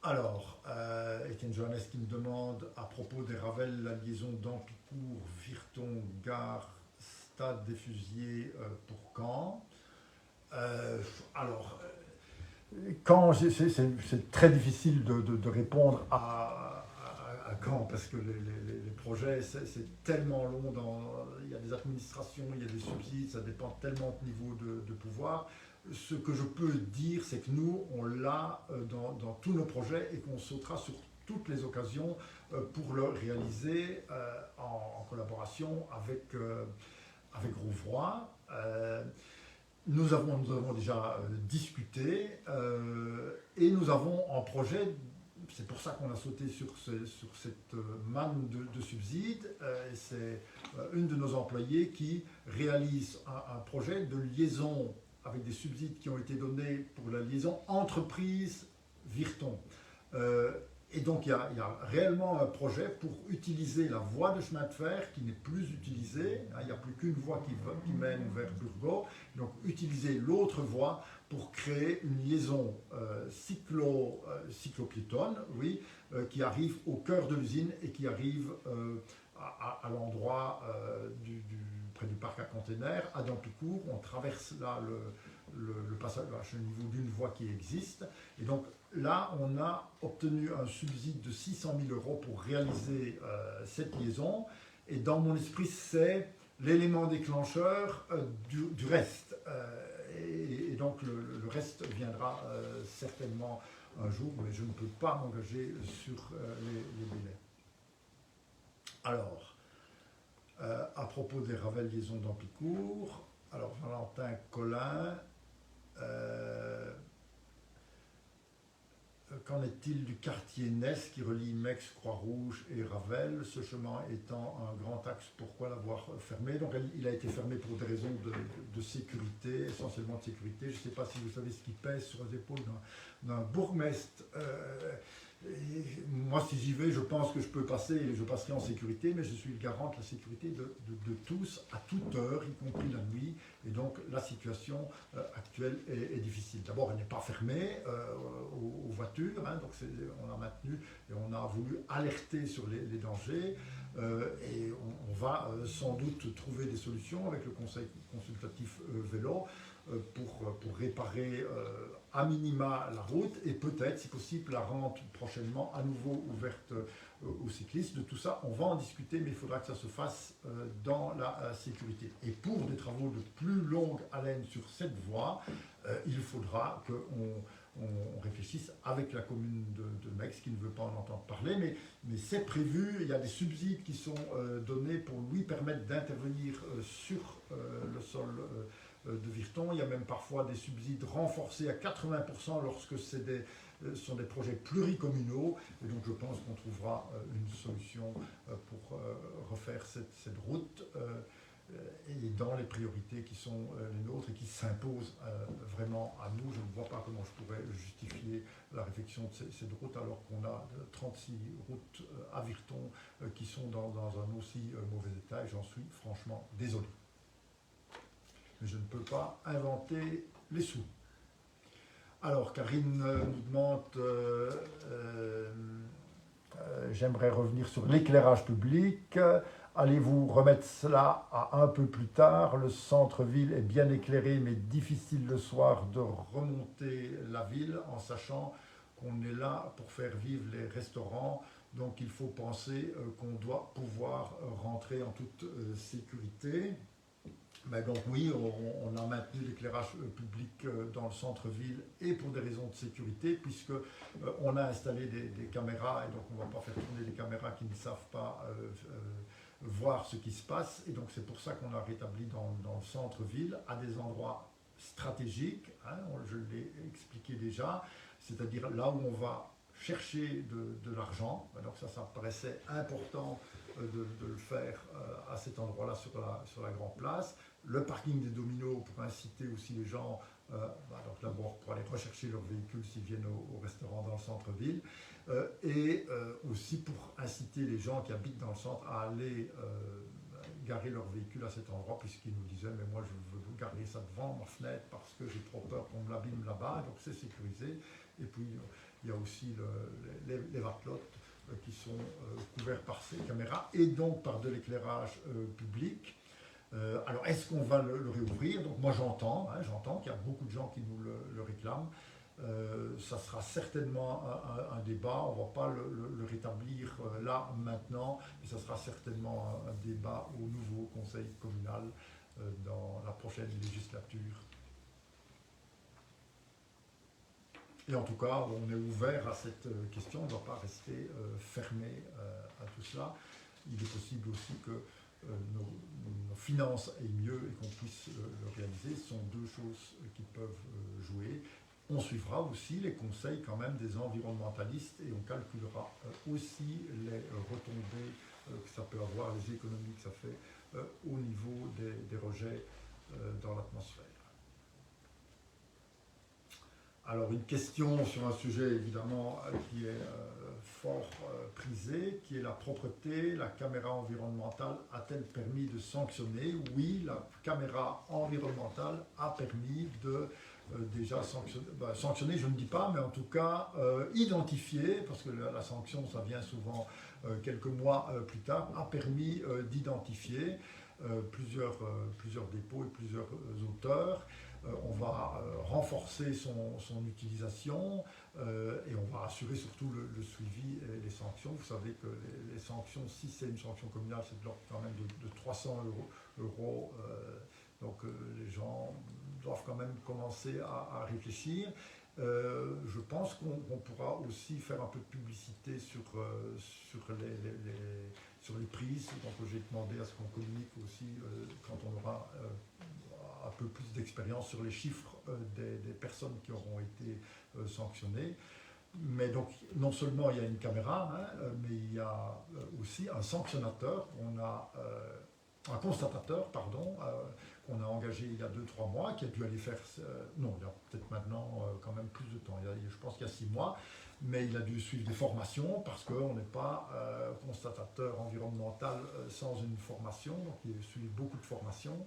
Alors, Étienne Johannes qui me demande à propos des Ravels, la liaison d'Ampicourt, Virton, Gare, Stade des Fusiers pour Caen. Alors, c'est très difficile de répondre à Caen parce que les projets, c'est tellement long, il y a des administrations, il y a des subsides, ça dépend tellement de niveau de pouvoir. Ce que je peux dire, c'est que nous, on l'a dans tous nos projets et qu'on sautera sur toutes les occasions pour le réaliser en collaboration avec avec Rouvroy. Nous avons déjà discuté et nous avons en projet, c'est pour ça qu'on a sauté sur cette manne de subsides, et c'est une de nos employés qui réalise un projet de liaison avec des subsides qui ont été donnés pour la liaison entreprise-Virton. Et donc il y a réellement un projet pour utiliser la voie de chemin de fer qui n'est plus utilisée, hein, il n'y a plus qu'une voie qui mène vers Burgos, donc utiliser l'autre voie pour créer une liaison cyclo-piétonne, oui, qui arrive au cœur de l'usine et qui arrive à l'endroit près du parc à containers, à Dampicourt. On traverse là le passage au niveau d'une voie qui existe. Et donc là, on a obtenu un subside de 600 000 € pour réaliser cette liaison. Et dans mon esprit, c'est l'élément déclencheur du reste. Et donc le reste viendra certainement un jour, mais je ne peux pas m'engager sur les délais. Alors, à propos des Ravel liaisons d'Ampicourt, alors Valentin Collin, qu'en est-il du quartier Ness qui relie Mex, Croix-Rouge et Ravel, ce chemin étant un grand axe, pourquoi l'avoir fermé? Donc il a été fermé pour des raisons de sécurité, essentiellement de sécurité. Je ne sais pas si vous savez ce qui pèse sur les épaules d'un bourgmestre. Moi, si j'y vais, je pense que je peux passer et je passerai en sécurité, mais je suis le garant de la sécurité de tous, à toute heure, y compris la nuit. Et donc, la situation actuelle est difficile. D'abord, elle n'est pas fermée aux voitures, hein, donc on a maintenu et on a voulu alerter sur les dangers. Et on va sans doute trouver des solutions avec le Conseil consultatif vélo pour réparer à minima la route et peut-être, si possible, la rendre prochainement à nouveau ouverte aux cyclistes. De tout ça, on va en discuter, mais il faudra que ça se fasse dans la sécurité. Et pour des travaux de plus longue haleine sur cette voie, il faudra qu'on réfléchisse avec la commune de Mex, qui ne veut pas en entendre parler, mais c'est prévu. Il y a des subsides qui sont donnés pour lui permettre d'intervenir sur le sol de Virton. Il y a même parfois des subsides renforcés à 80% lorsque ce sont des projets pluricommunaux. Et donc je pense qu'on trouvera une solution pour refaire cette route et dans les priorités qui sont les nôtres et qui s'imposent vraiment à nous. Je ne vois pas comment je pourrais justifier la réflexion de cette route alors qu'on a 36 routes à Virton qui sont dans un aussi mauvais état, et j'en suis franchement désolé. Mais je ne peux pas inventer les sous. Alors, Karine nous demande, j'aimerais revenir sur l'éclairage public. Allez-vous remettre cela à un peu plus tard? Le centre-ville est bien éclairé, mais difficile le soir de remonter la ville en sachant qu'on est là pour faire vivre les restaurants. Donc, il faut penser qu'on doit pouvoir rentrer en toute sécurité. Ben donc oui, on a maintenu l'éclairage public dans le centre-ville et pour des raisons de sécurité, puisque on a installé des caméras, et donc on ne va pas faire tourner des caméras qui ne savent pas voir ce qui se passe. Et donc c'est pour ça qu'on a rétabli dans le centre-ville, à des endroits stratégiques, hein, je l'ai expliqué déjà, c'est-à-dire là où on va chercher de l'argent. Donc ça me paraissait important de le faire à cet endroit-là sur la Grande Place. Le parking des Dominos pour inciter aussi les gens, donc d'abord pour aller rechercher leur véhicule s'ils viennent au restaurant dans le centre-ville, et aussi pour inciter les gens qui habitent dans le centre à aller garer leur véhicule à cet endroit, puisqu'ils nous disaient mais moi je veux garer ça devant ma fenêtre parce que j'ai trop peur qu'on me l'abîme là-bas, donc c'est sécurisé. Et puis il y a aussi les vatlottes qui sont couverts par ces caméras et donc par de l'éclairage public. Alors, est-ce qu'on va le réouvrir? Donc, moi, j'entends qu'il y a beaucoup de gens qui nous le réclament. Ça sera certainement un débat. On ne va pas le rétablir là, maintenant, mais ça sera certainement un débat au nouveau conseil communal dans la prochaine législature. Et en tout cas, on est ouvert à cette question. On ne va pas rester fermé à tout cela. Il est possible aussi que nos finances aillent mieux et qu'on puisse le réaliser. Ce sont deux choses qui peuvent jouer. On suivra aussi les conseils quand même des environnementalistes et on calculera aussi les retombées que ça peut avoir, les économies que ça fait au niveau des rejets dans l'atmosphère. Alors une question sur un sujet évidemment qui est fort prisé, qui est la propreté. La caméra environnementale a-t-elle permis de sanctionner? Oui, la caméra environnementale a permis de déjà sanctionner, je ne dis pas, mais en tout cas identifier, parce que la sanction ça vient souvent quelques mois plus tard, a permis d'identifier plusieurs dépôts et plusieurs auteurs. On va renforcer son utilisation et on va assurer surtout le suivi et les sanctions. Vous savez que les sanctions, si c'est une sanction communale, c'est de l'ordre quand même de 300 euros. Donc les gens doivent quand même commencer à réfléchir. Je pense qu'on pourra aussi faire un peu de publicité sur les prises. Donc j'ai demandé à ce qu'on communique aussi quand on aura un peu plus d'expérience sur les chiffres des personnes qui auront été sanctionnées. Mais donc, non seulement il y a une caméra, mais il y a aussi un sanctionnateur, un constatateur, pardon, qu'on a engagé il y a 2-3 mois, qui a dû aller faire, non, il y a peut-être maintenant quand même plus de temps, je pense qu'il y a 6 mois, mais il a dû suivre des formations parce qu'on n'est pas constatateur environnemental sans une formation, donc il suit beaucoup de formations.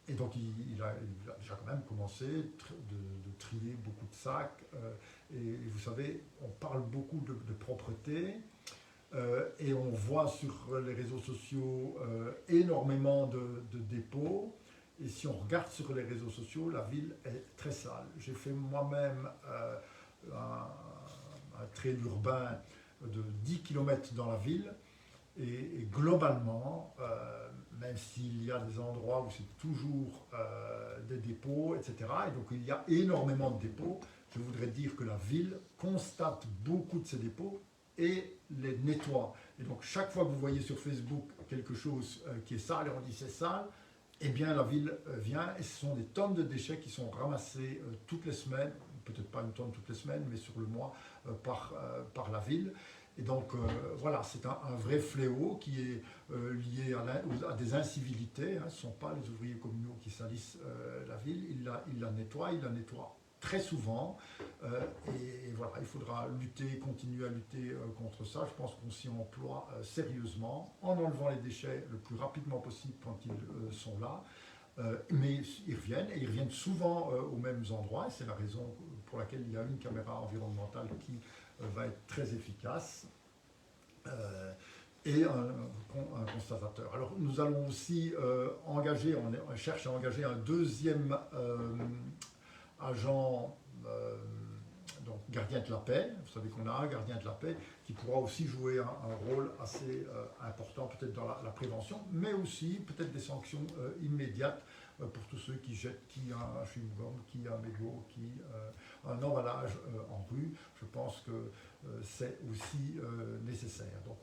Et donc il a déjà quand même commencé de trier beaucoup de sacs. Et vous savez, on parle beaucoup de propreté et on voit sur les réseaux sociaux énormément de dépôts. Et si on regarde sur les réseaux sociaux, la ville est très sale. J'ai fait moi-même un trail urbain de 10 km dans la ville. Et globalement, même s'il y a des endroits où c'est toujours des dépôts, etc., et donc il y a énormément de dépôts, je voudrais dire que la ville constate beaucoup de ces dépôts et les nettoie. Et donc chaque fois que vous voyez sur Facebook quelque chose qui est sale et on dit c'est sale, eh bien la ville vient et ce sont des tonnes de déchets qui sont ramassés toutes les semaines, peut-être pas une tonne toutes les semaines, mais sur le mois par la ville. Et donc voilà, c'est un vrai fléau qui est lié à des incivilités. Ce ne sont pas les ouvriers communaux qui salissent la ville, ils la nettoient très souvent. Et voilà, il faudra continuer à lutter contre ça. Je pense qu'on s'y emploie sérieusement en enlevant les déchets le plus rapidement possible quand ils sont là. Mais ils reviennent souvent aux mêmes endroits. Et c'est la raison pour laquelle il y a une caméra environnementale qui va être très efficace et un constatateur. Alors nous allons aussi engager, on cherche à engager un deuxième agent, donc gardien de la paix. Vous savez qu'on a un gardien de la paix qui pourra aussi jouer un rôle assez important peut-être dans la prévention, mais aussi peut-être des sanctions immédiates pour tous ceux qui jettent un chewing-gum, un mégot, un emballage en rue. Je pense que c'est aussi nécessaire. Donc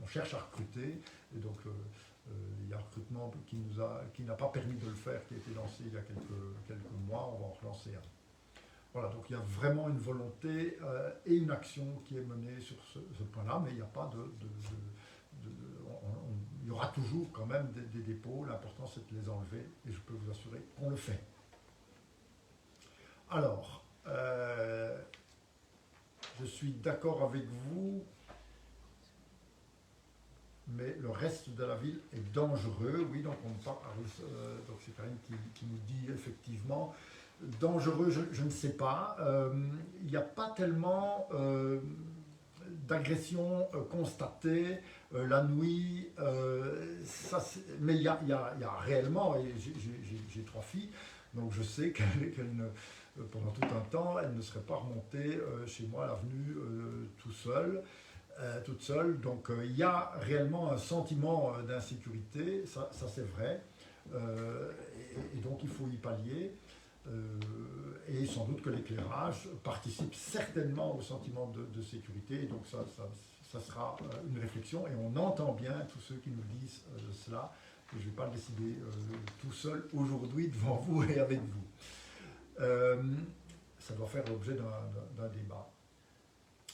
on cherche à recruter, et donc il y a un recrutement qui n'a pas permis de le faire, qui a été lancé il y a quelques mois, on va en relancer un. Voilà, donc il y a vraiment une volonté et une action qui est menée sur ce point-là, mais il n'y a pas il y aura toujours quand même des dépôts. L'important c'est de les enlever et je peux vous assurer qu'on le fait. Alors, je suis d'accord avec vous, mais le reste de la ville est dangereux. Oui, donc donc c'est Karine qui nous dit effectivement dangereux. Je ne sais pas. Il n'y a pas tellement d'agressions constatées la nuit, mais il y a réellement, et j'ai 3 filles, donc je sais qu'elles pendant tout un temps, elles ne seraient pas remontées chez moi à l'avenue toute seule. Donc il y a réellement un sentiment d'insécurité, ça c'est vrai, et donc il faut y pallier. Et sans doute que l'éclairage participe certainement au sentiment de sécurité, et donc ça sera une réflexion et on entend bien tous ceux qui nous disent cela. Et je ne vais pas le décider tout seul aujourd'hui devant vous et avec vous. Ça doit faire l'objet d'un débat.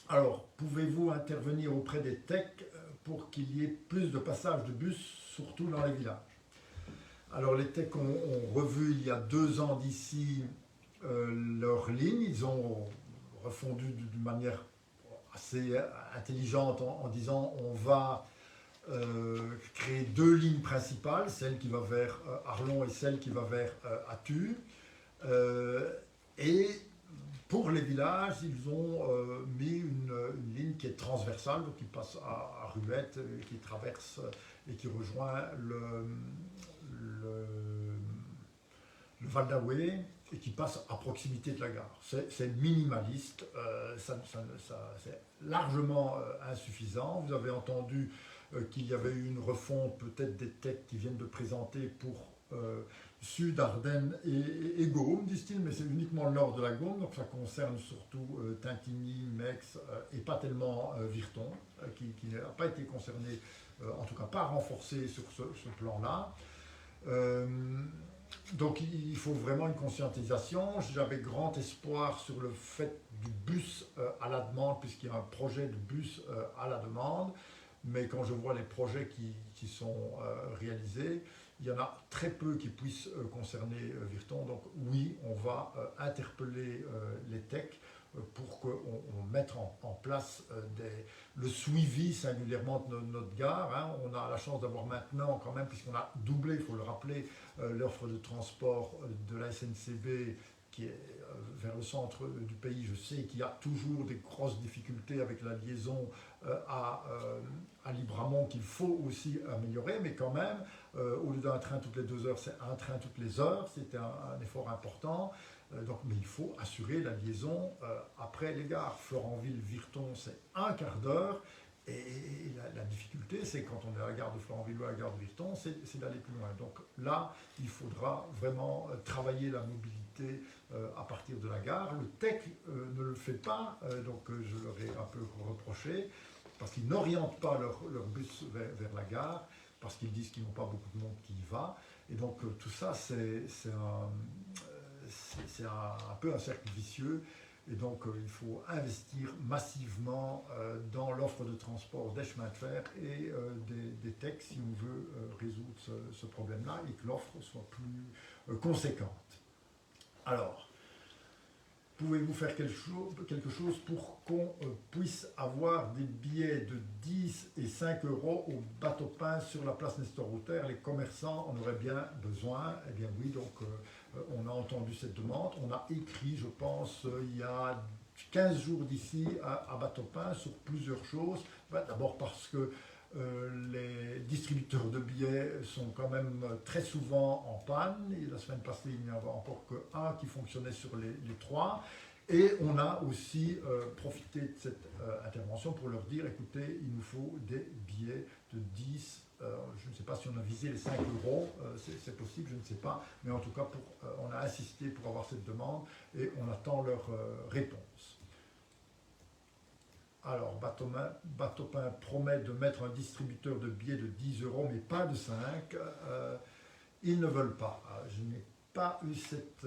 Alors, pouvez-vous intervenir auprès des techs pour qu'il y ait plus de passages de bus, surtout dans les villages? Alors, les techs ont revu il y a 2 ans d'ici leur ligne. Ils ont refondu d'une manière assez intelligente en disant on va créer 2 lignes principales, celle qui va vers Arlon et celle qui va vers Attu. Et pour les villages, ils ont mis une ligne qui est transversale, donc qui passe à Ruette, qui traverse et qui rejoint le Val d'Awé et qui passe à proximité de la gare. C'est minimaliste, c'est largement insuffisant. Vous avez entendu qu'il y avait eu une refonte peut-être des techs qui viennent de présenter pour Sud, Ardennes et Gaume, disent-ils, mais c'est uniquement le nord de la Gaume, donc ça concerne surtout Tintigny, Mex et pas tellement Virton, qui n'a pas été concerné, en tout cas pas renforcé sur ce plan-là. Donc il faut vraiment une conscientisation. J'avais grand espoir sur le fait du bus à la demande, puisqu'il y a un projet de bus à la demande, mais quand je vois les projets qui sont réalisés, il y en a très peu qui puissent concerner Virton. Donc oui, on va interpeller les techs pour qu'on mette en place le suivi singulièrement de notre gare. Hein. On a la chance d'avoir maintenant quand même, puisqu'on a doublé, il faut le rappeler, l'offre de transport de la SNCB qui est vers le centre du pays. Je sais qu'il y a toujours des grosses difficultés avec la liaison à Libramont qu'il faut aussi améliorer, mais quand même, au lieu d'un train toutes les 2 heures, c'est un train toutes les heures, c'était un effort important. Mais il faut assurer la liaison après les gares. Florenville-Virton, c'est un quart d'heure. Et la difficulté, c'est quand on est à la gare de Florenville ou à la gare de Virton, c'est d'aller plus loin. Donc là, il faudra vraiment travailler la mobilité à partir de la gare. Le TEC ne le fait pas, donc je leur ai un peu reproché, parce qu'ils n'orientent pas leur bus vers la gare, parce qu'ils disent qu'ils n'ont pas beaucoup de monde qui y va. Et donc tout ça, c'est un peu un cercle vicieux. Et donc il faut investir massivement dans l'offre de transport des chemins de fer et des techs si on veut résoudre ce problème-là et que l'offre soit plus conséquente. Alors, pouvez-vous faire quelque chose pour qu'on puisse avoir des billets de 10 et 5 euros au bateau-pain sur la place Nestor-Router? Les commerçants en auraient bien besoin. Eh bien oui, donc on a entendu cette demande. On a écrit, je pense, il y a 15 jours d'ici à bateau-pain sur plusieurs choses. D'abord parce que les distributeurs de billets sont quand même très souvent en panne. Et la semaine passée, il n'y en avait encore qu'un qui fonctionnait sur les 3. Et on a aussi profité de cette intervention pour leur dire, écoutez, il nous faut des billets de 10, je ne sais pas si on a visé les 5 euros, c'est possible, je ne sais pas. Mais en tout cas, on a insisté pour avoir cette demande et on attend leur réponse. Alors, Bateau-Pain promet de mettre un distributeur de billets de 10 euros, mais pas de 5. Ils ne veulent pas. Je n'ai pas eu cette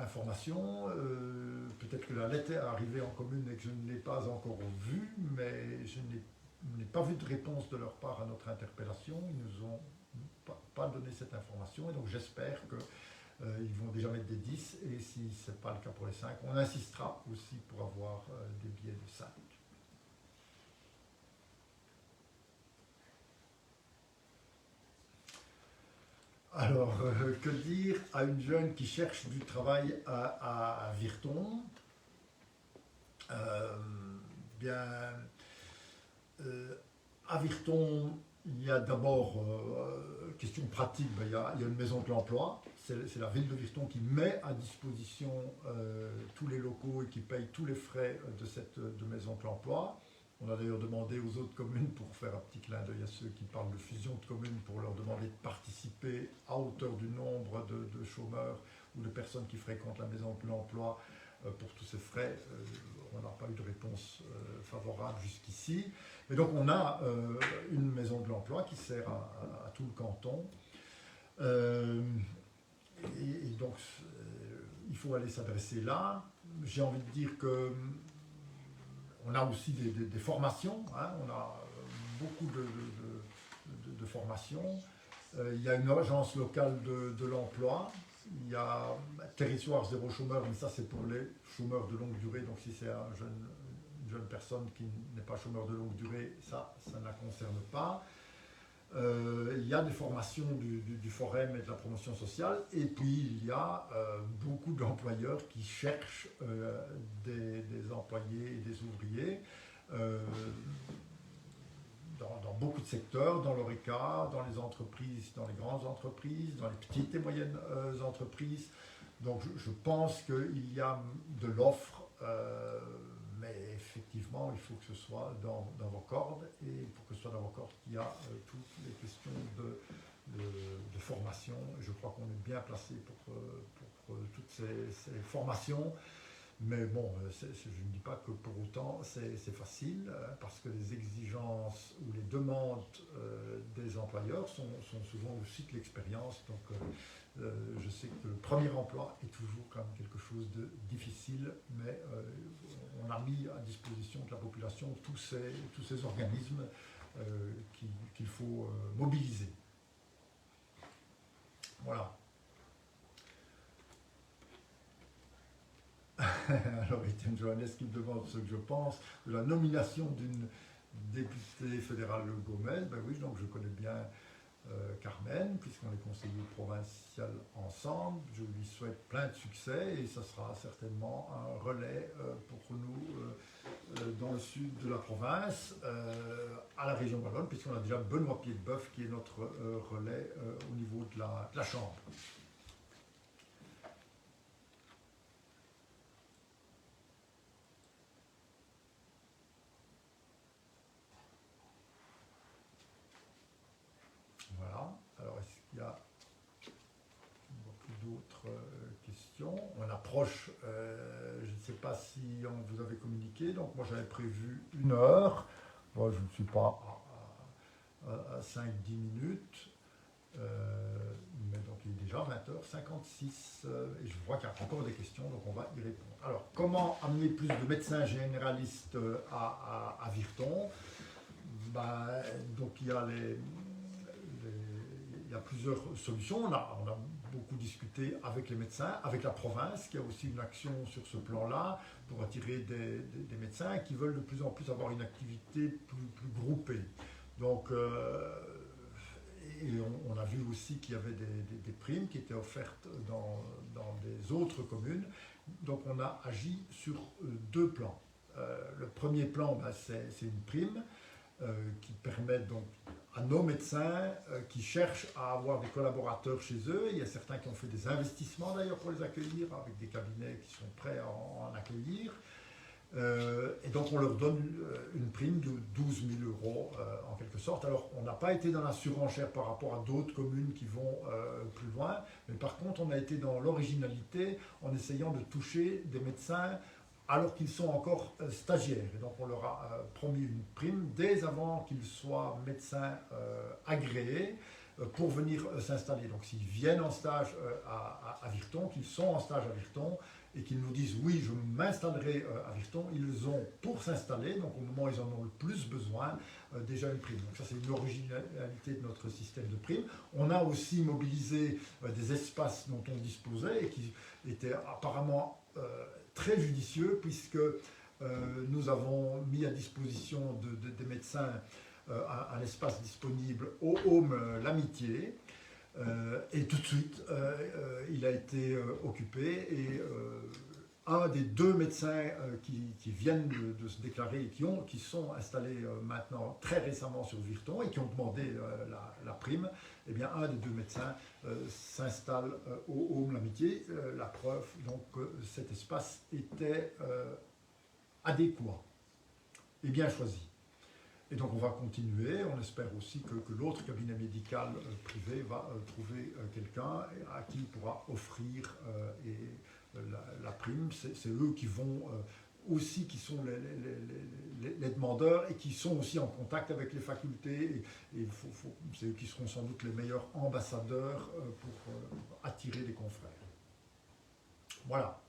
information. Peut-être que la lettre est arrivée en commune et que je ne l'ai pas encore vue, mais je n'ai pas vu de réponse de leur part à notre interpellation. Ils ne nous ont pas donné cette information, et donc j'espère qu'ils vont déjà mettre des 10, et si ce n'est pas le cas pour les 5, on insistera aussi pour avoir des billets de 5. Alors, que dire à une jeune qui cherche du travail à Virton? À Virton, il y a d'abord, question pratique, il y a une maison de l'emploi. C'est la ville de Virton qui met à disposition tous les locaux et qui paye tous les frais de cette maison de l'emploi. On a d'ailleurs demandé aux autres communes, pour faire un petit clin d'œil à ceux qui parlent de fusion de communes, pour leur demander de participer à hauteur du nombre de chômeurs ou de personnes qui fréquentent la maison de l'emploi pour tous ces frais. On n'a pas eu de réponse favorable jusqu'ici. Et donc on a une maison de l'emploi qui sert à tout le canton. Et donc il faut aller s'adresser là. J'ai envie de dire que on a aussi des formations, hein, on a beaucoup de formations. Il y a une agence locale de l'emploi, il y a territoire zéro chômeur, mais ça c'est pour les chômeurs de longue durée, donc si c'est une jeune personne qui n'est pas chômeur de longue durée, ça ne la concerne pas. Il y a des formations du Forum et de la promotion sociale, et puis il y a beaucoup d'employeurs qui cherchent des employés et des ouvriers dans beaucoup de secteurs, dans l'ORECA, dans les entreprises, dans les grandes entreprises, dans les petites et moyennes entreprises. Donc je pense qu'il y a de l'offre, mais effectivement, il faut que ce soit dans vos cordes, et pour que ce soit dans vos cordes, il y a toutes les questions de formation. Je crois qu'on est bien placé pour toutes ces formations. Mais bon, je ne dis pas que pour autant c'est facile, parce que les exigences ou les demandes des employeurs sont souvent aussi de l'expérience. Donc je sais que le premier emploi est toujours quand même quelque chose de difficile, mais on a mis à disposition de la population tous ces organismes qu'il faut mobiliser. Voilà. Alors, Étienne Johannes qui me demande ce que je pense de la nomination d'une députée fédérale Gomez. Ben oui, donc je connais bien Carmen, puisqu'on est conseiller provincial ensemble. Je lui souhaite plein de succès, et ça sera certainement un relais pour nous dans le sud de la province, à la région wallonne, puisqu'on a déjà Benoît Pied-de-Bœuf qui est notre relais au niveau de la Chambre. Alors, est-ce qu'il y a d'autres questions? On approche, je ne sais pas si on vous avait communiqué, donc moi j'avais prévu 1 heure. Moi je ne suis pas à 5-10 minutes, mais donc il est déjà 20h56, et je vois qu'il y a encore des questions, donc on va y répondre. Alors, comment amener plus de médecins généralistes à Virton? Donc il y a plusieurs solutions. On a beaucoup discuté avec les médecins, avec la province, qui a aussi une action sur ce plan-là, pour attirer des médecins qui veulent de plus en plus avoir une activité plus groupée. Donc, et on a vu aussi qu'il y avait des primes qui étaient offertes dans des autres communes. Donc on a agi sur 2 plans. Le premier plan, c'est une prime qui permet donc à nos médecins qui cherchent à avoir des collaborateurs chez eux. Il y a certains qui ont fait des investissements d'ailleurs pour les accueillir, avec des cabinets qui sont prêts à en accueillir. Et donc on leur donne une prime de 12 000 € en quelque sorte. Alors on n'a pas été dans la surenchère par rapport à d'autres communes qui vont plus loin, mais par contre on a été dans l'originalité en essayant de toucher des médecins alors qu'ils sont encore stagiaires. Et donc on leur a promis une prime dès avant qu'ils soient médecins agréés pour venir s'installer. Donc s'ils viennent en stage à Virton, qu'ils sont en stage à Virton, et qu'ils nous disent oui, je m'installerai à Virton, ils ont pour s'installer, donc au moment où ils en ont le plus besoin, déjà une prime. Donc ça, c'est une originalité de notre système de primes. On a aussi mobilisé des espaces dont on disposait et qui étaient apparemment très judicieux, puisque nous avons mis à disposition des médecins un espace disponible au Home L'Amitié. Et tout de suite, il a été occupé, et un des 2 médecins qui viennent de se déclarer et qui sont installés maintenant très récemment sur Virton et qui ont demandé la prime, eh bien un des 2 médecins s'installe au Home L'Amitié. La preuve, donc, que cet espace était adéquat et bien choisi. Et donc on va continuer, on espère aussi que l'autre cabinet médical privé va trouver quelqu'un à qui il pourra offrir et la prime. C'est eux qui vont aussi, qui sont les demandeurs et qui sont aussi en contact avec les facultés. Et c'est eux qui seront sans doute les meilleurs ambassadeurs pour attirer les confrères. Voilà.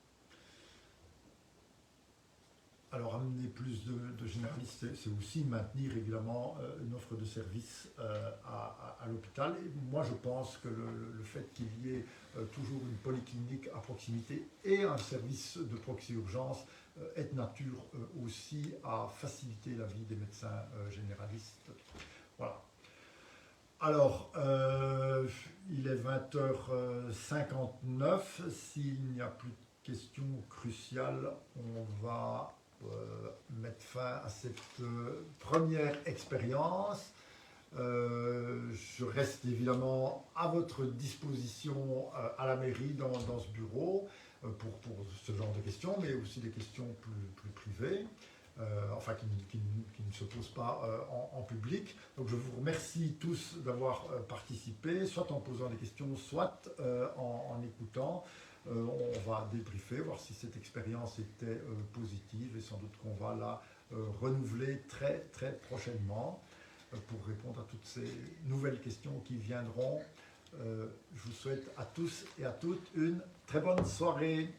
Alors, amener plus de généralistes, c'est aussi maintenir évidemment une offre de service à l'hôpital. Et moi, je pense que le fait qu'il y ait toujours une polyclinique à proximité et un service de proxy-urgence est de nature aussi à faciliter la vie des médecins généralistes. Voilà. Alors, il est 20h59. S'il n'y a plus de questions cruciales, on va mettre fin à cette première expérience. Je reste évidemment à votre disposition à la mairie dans ce bureau pour ce genre de questions, mais aussi des questions plus privées, enfin qui ne se posent pas en public. Donc je vous remercie tous d'avoir participé, soit en posant des questions, soit en écoutant. On va débriefer, voir si cette expérience était positive et sans doute qu'on va la renouveler très prochainement pour répondre à toutes ces nouvelles questions qui viendront. Je vous souhaite à tous et à toutes une très bonne soirée.